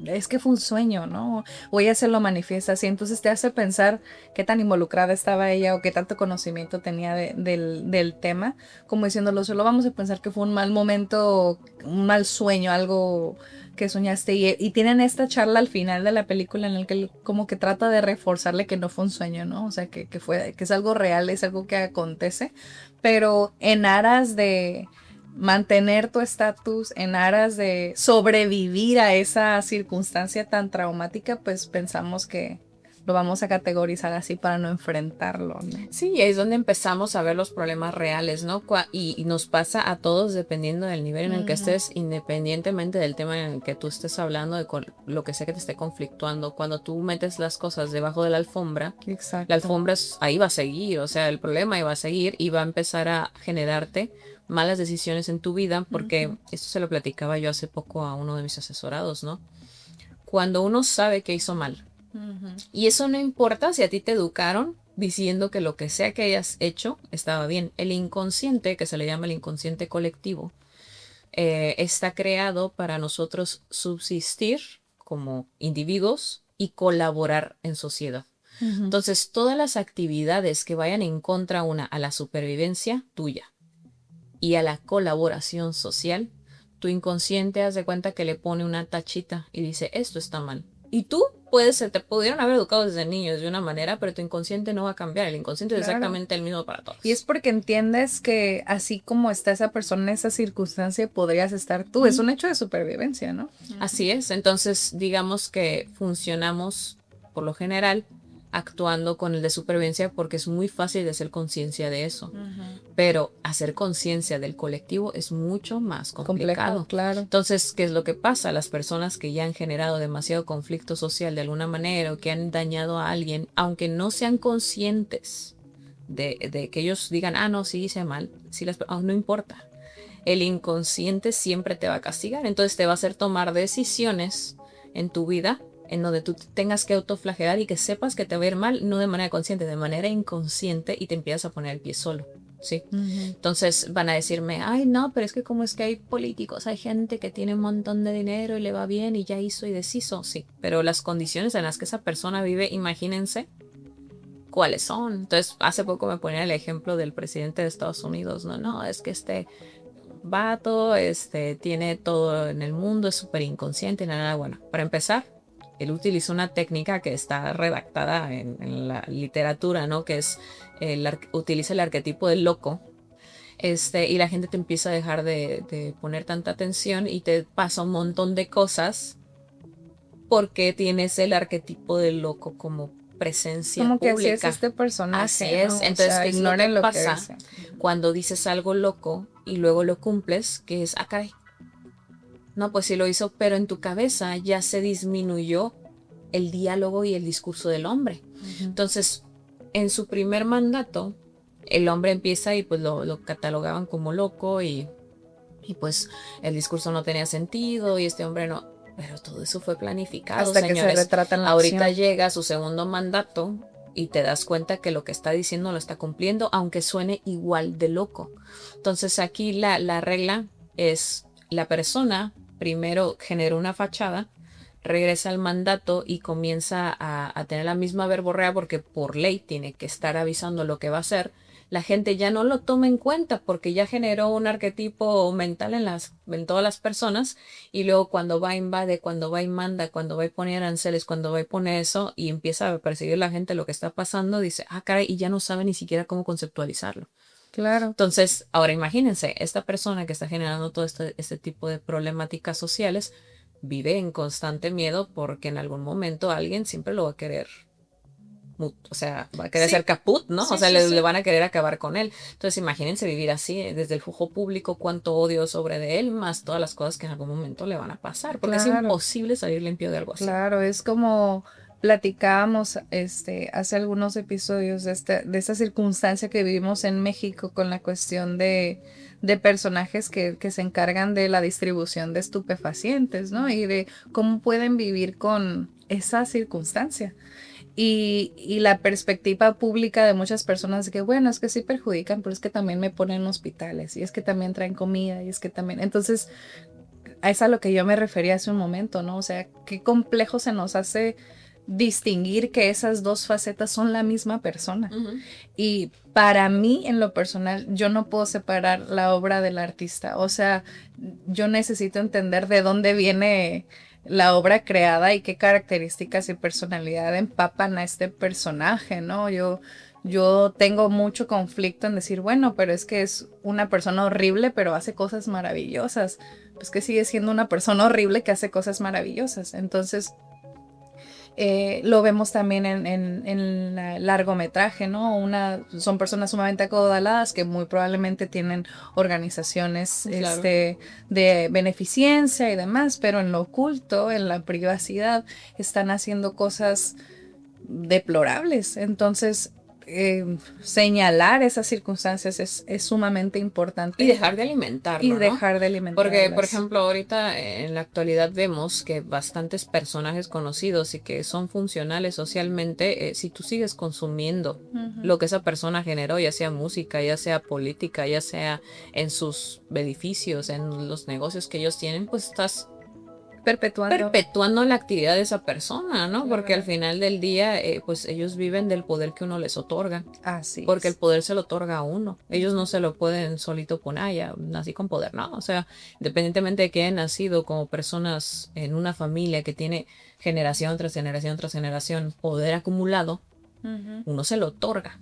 es que fue un sueño, ¿no? O ella se lo manifiesta así, entonces te hace pensar qué tan involucrada estaba ella o qué tanto conocimiento tenía del tema, como diciéndolo, solo vamos a pensar que fue un mal momento, un mal sueño, algo que soñaste, y tienen esta charla al final de la película en el que él como que trata de reforzarle que no fue un sueño, ¿no? O sea, que es algo real, es algo que acontece, pero en aras de mantener tu estatus, en aras de sobrevivir a esa circunstancia tan traumática, pues pensamos que lo vamos a categorizar así para no enfrentarlo, ¿no? Sí, y ahí es donde empezamos a ver los problemas reales, ¿no? Y nos pasa a todos dependiendo del nivel en el que estés, independientemente del tema en el que tú estés hablando, de lo que sea que te esté conflictuando. Cuando tú metes las cosas debajo de la alfombra, exacto, la alfombra ahí va a seguir, o sea, el problema ahí va a seguir y va a empezar a generarte malas decisiones en tu vida, porque esto se lo platicaba yo hace poco a uno de mis asesorados, ¿no? Cuando uno sabe que hizo mal, y eso no importa si a ti te educaron diciendo que lo que sea que hayas hecho estaba bien. El inconsciente, que se le llama el inconsciente colectivo, está creado para nosotros subsistir como individuos y colaborar en sociedad. Entonces, todas las actividades que vayan en contra a la supervivencia tuya y a la colaboración social, tu inconsciente hace cuenta que le pone una tachita y dice, esto está mal. Y tú te pudieron haber educado desde niños de una manera, pero tu inconsciente no va a cambiar. El inconsciente es exactamente el mismo para todos. Y es porque entiendes que así como está esa persona en esa circunstancia, podrías estar tú. Es un hecho de supervivencia, ¿no? Así es. Entonces, digamos que funcionamos, por lo general, actuando con el de supervivencia porque es muy fácil de hacer conciencia de eso. Pero hacer conciencia del colectivo es mucho más complicado. Claro. Entonces, ¿qué es lo que pasa? Las personas que ya han generado demasiado conflicto social de alguna manera o que han dañado a alguien, aunque no sean conscientes de que ellos digan, no, sí hice mal, sí no importa. El inconsciente siempre te va a castigar, entonces te va a hacer tomar decisiones en tu vida en donde tú tengas que autoflagelar y que sepas que te va a ir mal, no de manera consciente, de manera inconsciente, y te empiezas a poner el pie solo, ¿sí? Entonces van a decirme, ay, no, pero es que como es que hay políticos, hay gente que tiene un montón de dinero y le va bien y ya hizo y deshizo, sí, pero las condiciones en las que esa persona vive, imagínense cuáles son. Entonces, hace poco me ponía el ejemplo del presidente de Estados Unidos, no, es que este vato, tiene todo en el mundo, es súper inconsciente y nada, bueno, para empezar, él utiliza una técnica que está redactada en la literatura, ¿no? Que es, utiliza el arquetipo del loco, y la gente te empieza a dejar de poner tanta atención y te pasa un montón de cosas porque tienes el arquetipo del loco como presencia como que pública. Así es este personaje. Así es. ¿no? Entonces, ¿qué es lo que pasa cuando dices algo loco y luego lo cumples? Que es, caray. No, pues sí lo hizo, pero en tu cabeza ya se disminuyó el diálogo y el discurso del hombre. Entonces, en su primer mandato, el hombre empieza y pues lo catalogaban como loco y pues el discurso no tenía sentido y este hombre no. Pero todo eso fue planificado, hasta señores. Que se retrata en la Ahorita acción. Llega su segundo mandato y te das cuenta que lo que está diciendo lo está cumpliendo, aunque suene igual de loco. Entonces aquí la regla es la persona primero genera una fachada, regresa al mandato y comienza a tener la misma verborrea porque por ley tiene que estar avisando lo que va a hacer. La gente ya no lo toma en cuenta porque ya generó un arquetipo mental en todas las personas y luego cuando va invade, cuando va y manda, cuando va y pone aranceles, cuando va y pone eso y empieza a percibir la gente lo que está pasando, dice, ah, caray, y ya no sabe ni siquiera cómo conceptualizarlo. Claro. Entonces, ahora imagínense, esta persona que está generando todo este tipo de problemáticas sociales vive en constante miedo porque en algún momento alguien siempre lo va a querer, o sea, va a querer ser caput, ¿no? O sea, le van a querer acabar con él. Entonces, imagínense vivir así, desde el flujo público, cuánto odio sobre de él, más todas las cosas que en algún momento le van a pasar, porque es imposible salir limpio de algo así. Claro, es como platicábamos hace algunos episodios de esta circunstancia que vivimos en México con la cuestión de personajes que se encargan de la distribución de estupefacientes, ¿no? Y de cómo pueden vivir con esa circunstancia. Y la perspectiva pública de muchas personas de que, bueno, es que sí perjudican, pero es que también me ponen en hospitales, y es que también traen comida, y es que también. Entonces, es a lo que yo me refería hace un momento, ¿no? O sea, qué complejo se nos hace distinguir que esas dos facetas son la misma persona. Y para mí, en lo personal, yo no puedo separar la obra del artista. O sea, yo necesito entender de dónde viene la obra creada y qué características y personalidad empapan a este personaje, ¿no? Yo tengo mucho conflicto en decir, bueno, pero es que es una persona horrible, pero hace cosas maravillosas. Pues que sigue siendo una persona horrible que hace cosas maravillosas. Entonces, lo vemos también en el largometraje, ¿no? Son personas sumamente acaudaladas que muy probablemente tienen organizaciones de beneficencia y demás, pero en lo oculto, en la privacidad, están haciendo cosas deplorables. Entonces, señalar esas circunstancias es sumamente importante. Y dejar de alimentarlo, Y dejar de alimentarlo. Porque, por ejemplo, ahorita en la actualidad vemos que bastantes personajes conocidos y que son funcionales socialmente, si tú sigues consumiendo lo que esa persona generó, ya sea música, ya sea política, ya sea en sus edificios, en los negocios que ellos tienen, pues estás perpetuando la actividad de esa persona, ¿no? Porque al final del día, pues ellos viven del poder que uno les otorga. Así porque el poder se lo otorga a uno. Ellos no se lo pueden solito poner, ya nací con poder, ¿no? O sea, independientemente de que hayan nacido como personas en una familia que tiene generación tras generación tras generación poder acumulado, uno se lo otorga.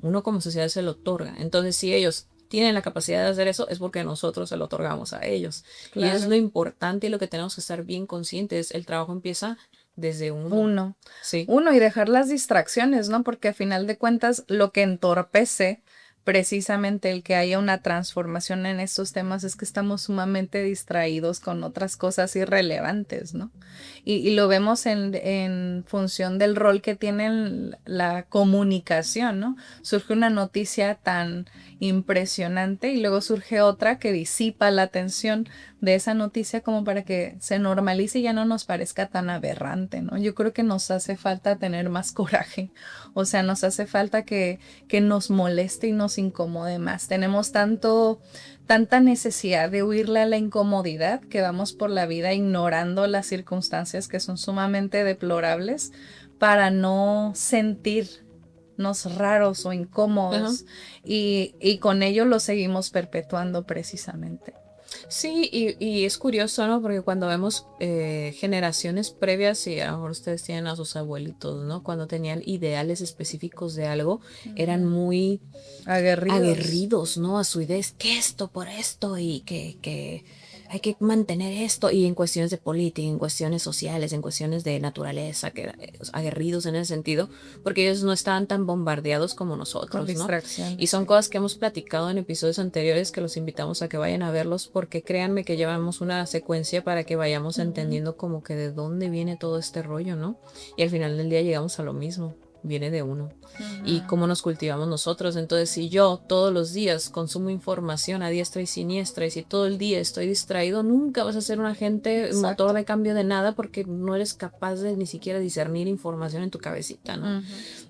Uno como sociedad se lo otorga. Entonces, si ellos tienen la capacidad de hacer eso, es porque nosotros se lo otorgamos a ellos. Claro. Y es lo importante y lo que tenemos que estar bien conscientes. El trabajo empieza desde uno. Sí. Uno, y dejar las distracciones, ¿no? Porque a final de cuentas lo que entorpece precisamente el que haya una transformación en estos temas es que estamos sumamente distraídos con otras cosas irrelevantes, ¿no? Y lo vemos en función del rol que tiene la comunicación, ¿no? Surge una noticia tan impresionante y luego surge otra que disipa la atención de esa noticia como para que se normalice y ya no nos parezca tan aberrante, ¿no? Yo creo que nos hace falta tener más coraje, o sea, nos hace falta que nos moleste y nos incomode más. Tenemos tanta necesidad de huirle a la incomodidad que vamos por la vida ignorando las circunstancias que son sumamente deplorables para no sentirnos raros o incómodos. Y con ello lo seguimos perpetuando precisamente. Sí, y es curioso, ¿no? Porque cuando vemos generaciones previas, y a lo mejor ustedes tienen a sus abuelitos, ¿no? Cuando tenían ideales específicos de algo, eran muy aguerridos, ¿no? A su idea, es que esto por esto y que hay que mantener esto, y en cuestiones de política, en cuestiones sociales, en cuestiones de naturaleza, que aguerridos en ese sentido, porque ellos no estaban tan bombardeados como nosotros, ¿no? Y son cosas que hemos platicado en episodios anteriores que los invitamos a que vayan a verlos, porque créanme que llevamos una secuencia para que vayamos entendiendo como que de dónde viene todo este rollo, ¿no? Y al final del día llegamos a lo mismo. Viene de uno. Y cómo nos cultivamos nosotros. Entonces, si yo todos los días consumo información a diestra y siniestra, y si todo el día estoy distraído, nunca vas a ser un agente motor de cambio de nada, porque no eres capaz de ni siquiera discernir información en tu cabecita, ¿no?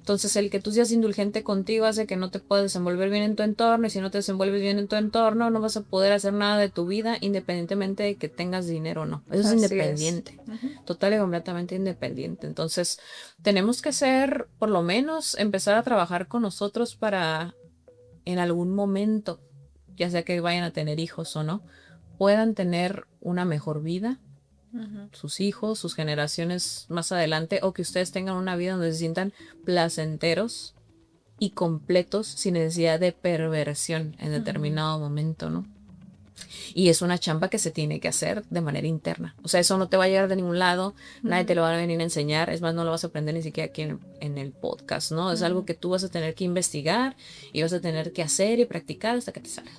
Entonces el que tú seas indulgente contigo hace que no te puedas desenvolver bien en tu entorno, y si no te desenvuelves bien en tu entorno no vas a poder hacer nada de tu vida independientemente de que tengas dinero o no. Eso es independiente, total y completamente independiente. Entonces tenemos que ser, por lo menos, empezar a trabajar con nosotros para en algún momento, ya sea que vayan a tener hijos o no, puedan tener una mejor vida, sus hijos, sus generaciones más adelante, o que ustedes tengan una vida donde se sientan placenteros y completos sin necesidad de perversión en determinado momento, ¿no? Y es una chamba que se tiene que hacer de manera interna. O sea, eso no te va a llegar de ningún lado, nadie te lo va a venir a enseñar, es más, no lo vas a aprender ni siquiera aquí en el podcast, ¿no? Es algo que tú vas a tener que investigar y vas a tener que hacer y practicar hasta que te salga.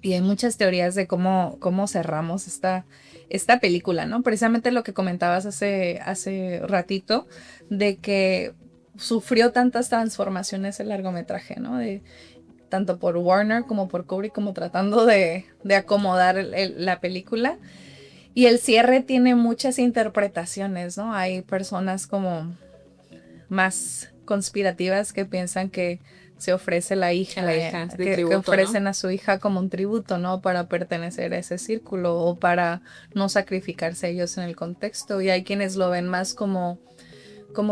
Y hay muchas teorías de cómo cerramos esta película, ¿no? Precisamente lo que comentabas hace ratito, de que sufrió tantas transformaciones el largometraje, ¿no? Tanto por Warner como por Kubrick, como tratando de acomodar la película. Y el cierre tiene muchas interpretaciones, ¿no? Hay personas como más conspirativas que piensan que se ofrece la hija que ofrecen, ¿no?, a su hija como un tributo, ¿no? Para pertenecer a ese círculo o para no sacrificarse ellos en el contexto. Y hay quienes lo ven más como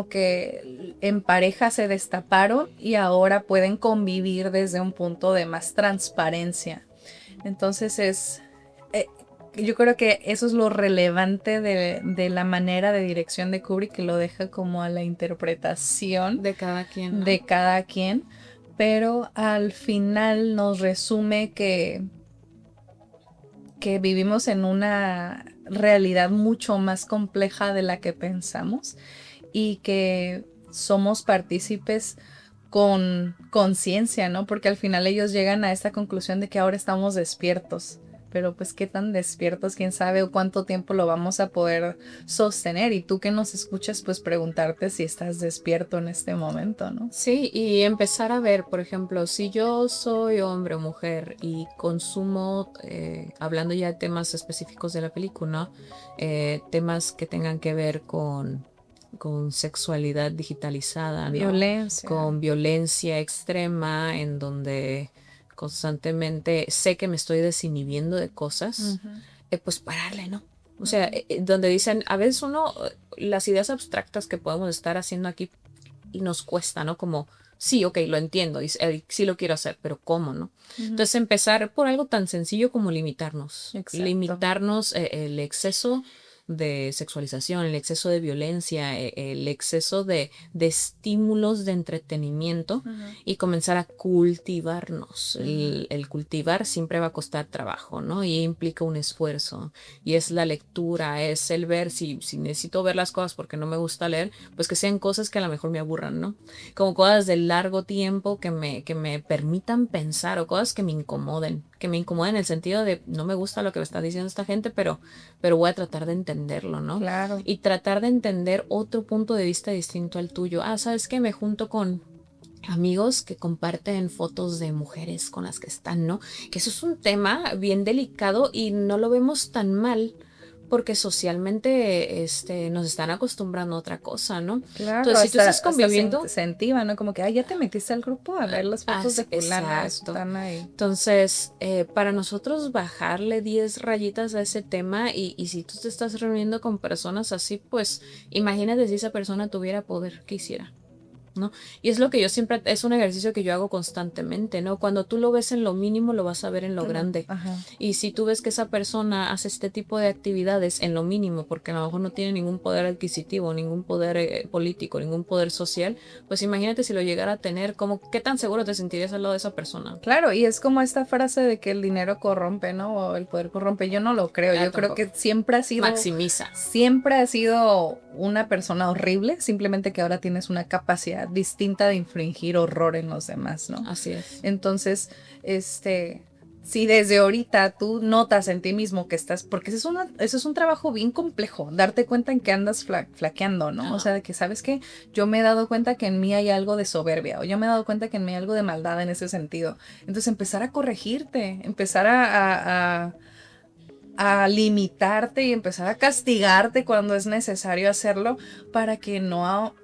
que en pareja se destaparon y ahora pueden convivir desde un punto de más transparencia. Entonces yo creo que eso es lo relevante de la manera de dirección de Kubrick, que lo deja como a la interpretación de cada quien, ¿no? De cada quien, pero al final nos resume que vivimos en una realidad mucho más compleja de la que pensamos y que somos partícipes con conciencia, ¿no? Porque al final ellos llegan a esta conclusión de que ahora estamos despiertos, pero pues qué tan despiertos, quién sabe, o cuánto tiempo lo vamos a poder sostener. Y tú que nos escuchas, pues preguntarte si estás despierto en este momento, ¿no? Sí, y empezar a ver, por ejemplo, si yo soy hombre o mujer y consumo, hablando ya de temas específicos de la película, temas que tengan que ver con sexualidad digitalizada, ¿no? Violencia. Con violencia extrema, en donde constantemente sé que me estoy desinhibiendo de cosas, pues pararle, ¿no? O sea, donde dicen, a veces las ideas abstractas que podemos estar haciendo aquí y nos cuesta, ¿no? Como, sí, ok, lo entiendo, y sí lo quiero hacer, pero ¿cómo, no? Entonces empezar por algo tan sencillo como limitarnos. Exacto. Limitarnos el exceso de sexualización, el exceso de violencia, el exceso de estímulos de entretenimiento, y comenzar a cultivarnos. El cultivar siempre va a costar trabajo, ¿no? Y implica un esfuerzo, y es la lectura, es el ver, si necesito ver las cosas porque no me gusta leer, pues que sean cosas que a lo mejor me aburran, ¿no? Como cosas de largo tiempo que me permitan pensar, o cosas que me incomoden en el sentido de no me gusta lo que me está diciendo esta gente, pero voy a tratar de entenderlo, ¿no? Claro. Y tratar de entender otro punto de vista distinto al tuyo. ¿Sabes qué? Me junto con amigos que comparten fotos de mujeres con las que están, ¿no? Que eso es un tema bien delicado y no lo vemos tan mal, porque socialmente nos están acostumbrando a otra cosa, ¿no? Claro, entonces, si tú estás conviviendo, se intima, ¿no? Como que, ya te metiste al grupo a ver las fotos de fulana. Exacto. Están ahí. Entonces, para nosotros bajarle 10 rayitas a ese tema, y si tú te estás reuniendo con personas así, pues imagínate si esa persona tuviera poder, ¿qué hiciera? ¿No? Y es lo que yo siempre, es un ejercicio que yo hago constantemente, ¿no? Cuando tú lo ves en lo mínimo, lo vas a ver en lo grande. Ajá. Y si tú ves que esa persona hace este tipo de actividades en lo mínimo, porque a lo mejor no tiene ningún poder adquisitivo, ningún poder político, ningún poder social, pues imagínate si lo llegara a tener, ¿qué tan seguro te sentirías al lado de esa persona? Claro, y es como esta frase de que el dinero corrompe, ¿no? O el poder corrompe. Yo no lo creo. Yo creo que siempre ha sido... Maximiza. Siempre ha sido una persona horrible, simplemente que ahora tienes una capacidad distinta de infringir horror en los demás, ¿no? Así es. Entonces, si desde ahorita tú notas en ti mismo que estás, porque eso es un trabajo bien complejo, darte cuenta en que andas flaqueando, ¿no? O sea, de que, ¿sabes qué? Yo me he dado cuenta que en mí hay algo de soberbia, o yo me he dado cuenta que en mí hay algo de maldad en ese sentido. Entonces, empezar a corregirte, empezar a limitarte y empezar a castigarte cuando es necesario hacerlo, para que no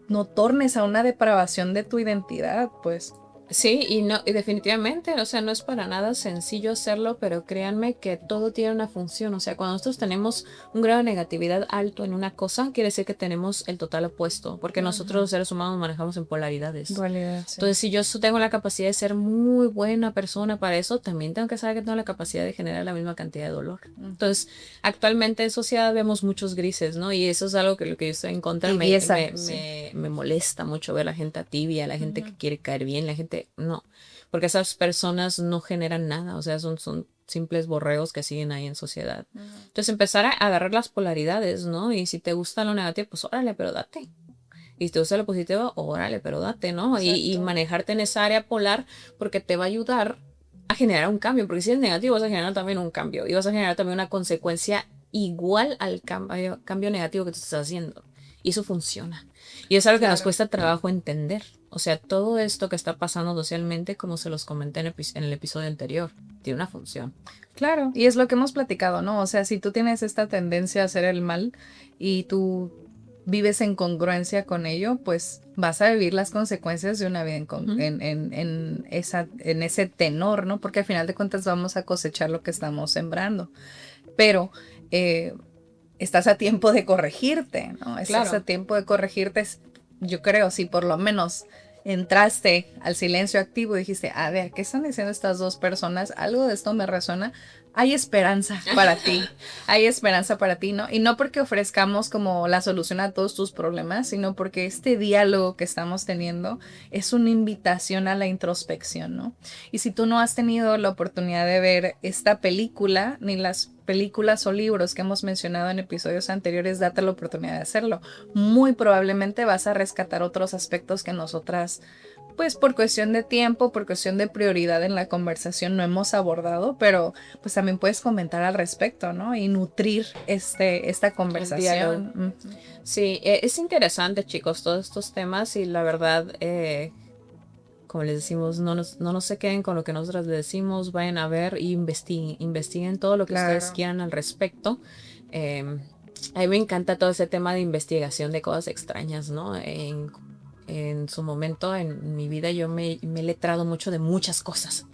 no tornes a una depravación de tu identidad, pues. Sí, y definitivamente, o sea, no es para nada sencillo hacerlo, pero créanme que todo tiene una función. O sea, cuando nosotros tenemos un grado de negatividad alto en una cosa, quiere decir que tenemos el total opuesto, porque nosotros los seres humanos manejamos en polaridades. Dualidad, sí. Entonces, si yo tengo la capacidad de ser muy buena persona para eso, también tengo que saber que tengo la capacidad de generar la misma cantidad de dolor. Entonces, actualmente en sociedad vemos muchos grises, ¿no? Y eso es algo que lo que yo estoy en contra. Me molesta mucho ver a la gente tibia, la gente que quiere caer bien, la gente no, porque esas personas no generan nada, o sea, son simples borregos que siguen ahí en sociedad. Entonces empezar a agarrar las polaridades, ¿no? Y si te gusta lo negativo, pues órale, pero date. Y si te gusta lo positivo, órale, pero date, ¿no? Y manejarte en esa área polar porque te va a ayudar a generar un cambio, porque si es negativo vas a generar también un cambio y vas a generar también una consecuencia igual al cambio negativo que tú estás haciendo. Y eso funciona. Y es algo que nos cuesta trabajo entender. O sea, todo esto que está pasando socialmente, como se los comenté en el episodio anterior, tiene una función. Claro, y es lo que hemos platicado, ¿no? O sea, si tú tienes esta tendencia a hacer el mal y tú vives en congruencia con ello, pues vas a vivir las consecuencias de una vida en ese tenor, ¿no? Porque al final de cuentas vamos a cosechar lo que estamos sembrando. Pero estás a tiempo de corregirte, ¿no? Estás a tiempo de corregirte. Yo creo, si por lo menos entraste al silencio activo y dijiste, a ver, ¿qué están diciendo estas dos personas? Algo de esto me resuena. Hay esperanza para ti, hay esperanza para ti, ¿no? Y no porque ofrezcamos como la solución a todos tus problemas, sino porque este diálogo que estamos teniendo es una invitación a la introspección, ¿no? Y si tú no has tenido la oportunidad de ver esta película, ni las películas o libros que hemos mencionado en episodios anteriores, date la oportunidad de hacerlo. Muy probablemente vas a rescatar otros aspectos que nosotras, pues por cuestión de tiempo, por cuestión de prioridad en la conversación no hemos abordado, pero pues también puedes comentar al respecto, ¿no? Y nutrir esta conversación. Sí, es interesante, chicos, todos estos temas y la verdad, como les decimos, no nos se queden con lo que nosotros les decimos, vayan a ver y investiguen todo lo que ustedes quieran al respecto. A mí me encanta todo ese tema de investigación de cosas extrañas, ¿no? En su momento, en mi vida, yo me he letrado mucho de muchas cosas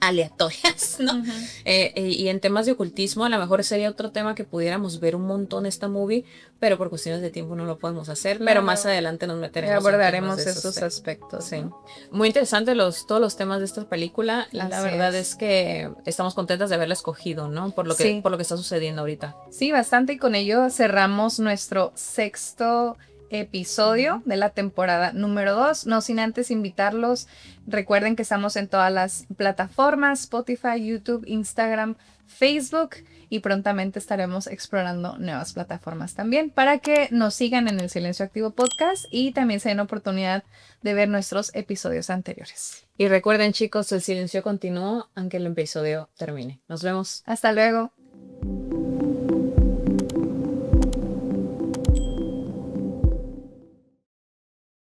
aleatorias, ¿no? Y en temas de ocultismo, a lo mejor sería otro tema que pudiéramos ver un montón esta movie, pero por cuestiones de tiempo no lo podemos hacer, pero más adelante nos meteremos. Abordaremos esos aspectos. Sí. ¿No? Muy interesante todos los temas de esta película. La verdad es que estamos contentas de haberla escogido, ¿no? Por lo que está sucediendo ahorita. Sí, bastante, y con ello cerramos nuestro 6º episodio de la temporada número 2, no sin antes invitarlos. Recuerden que estamos en todas las plataformas: Spotify, YouTube, Instagram, Facebook, y prontamente estaremos explorando nuevas plataformas también para que nos sigan en el Silencio Activo Podcast y también se den oportunidad de ver nuestros episodios anteriores. Y recuerden, chicos, el silencio continúa aunque el episodio termine. Nos vemos. Hasta luego.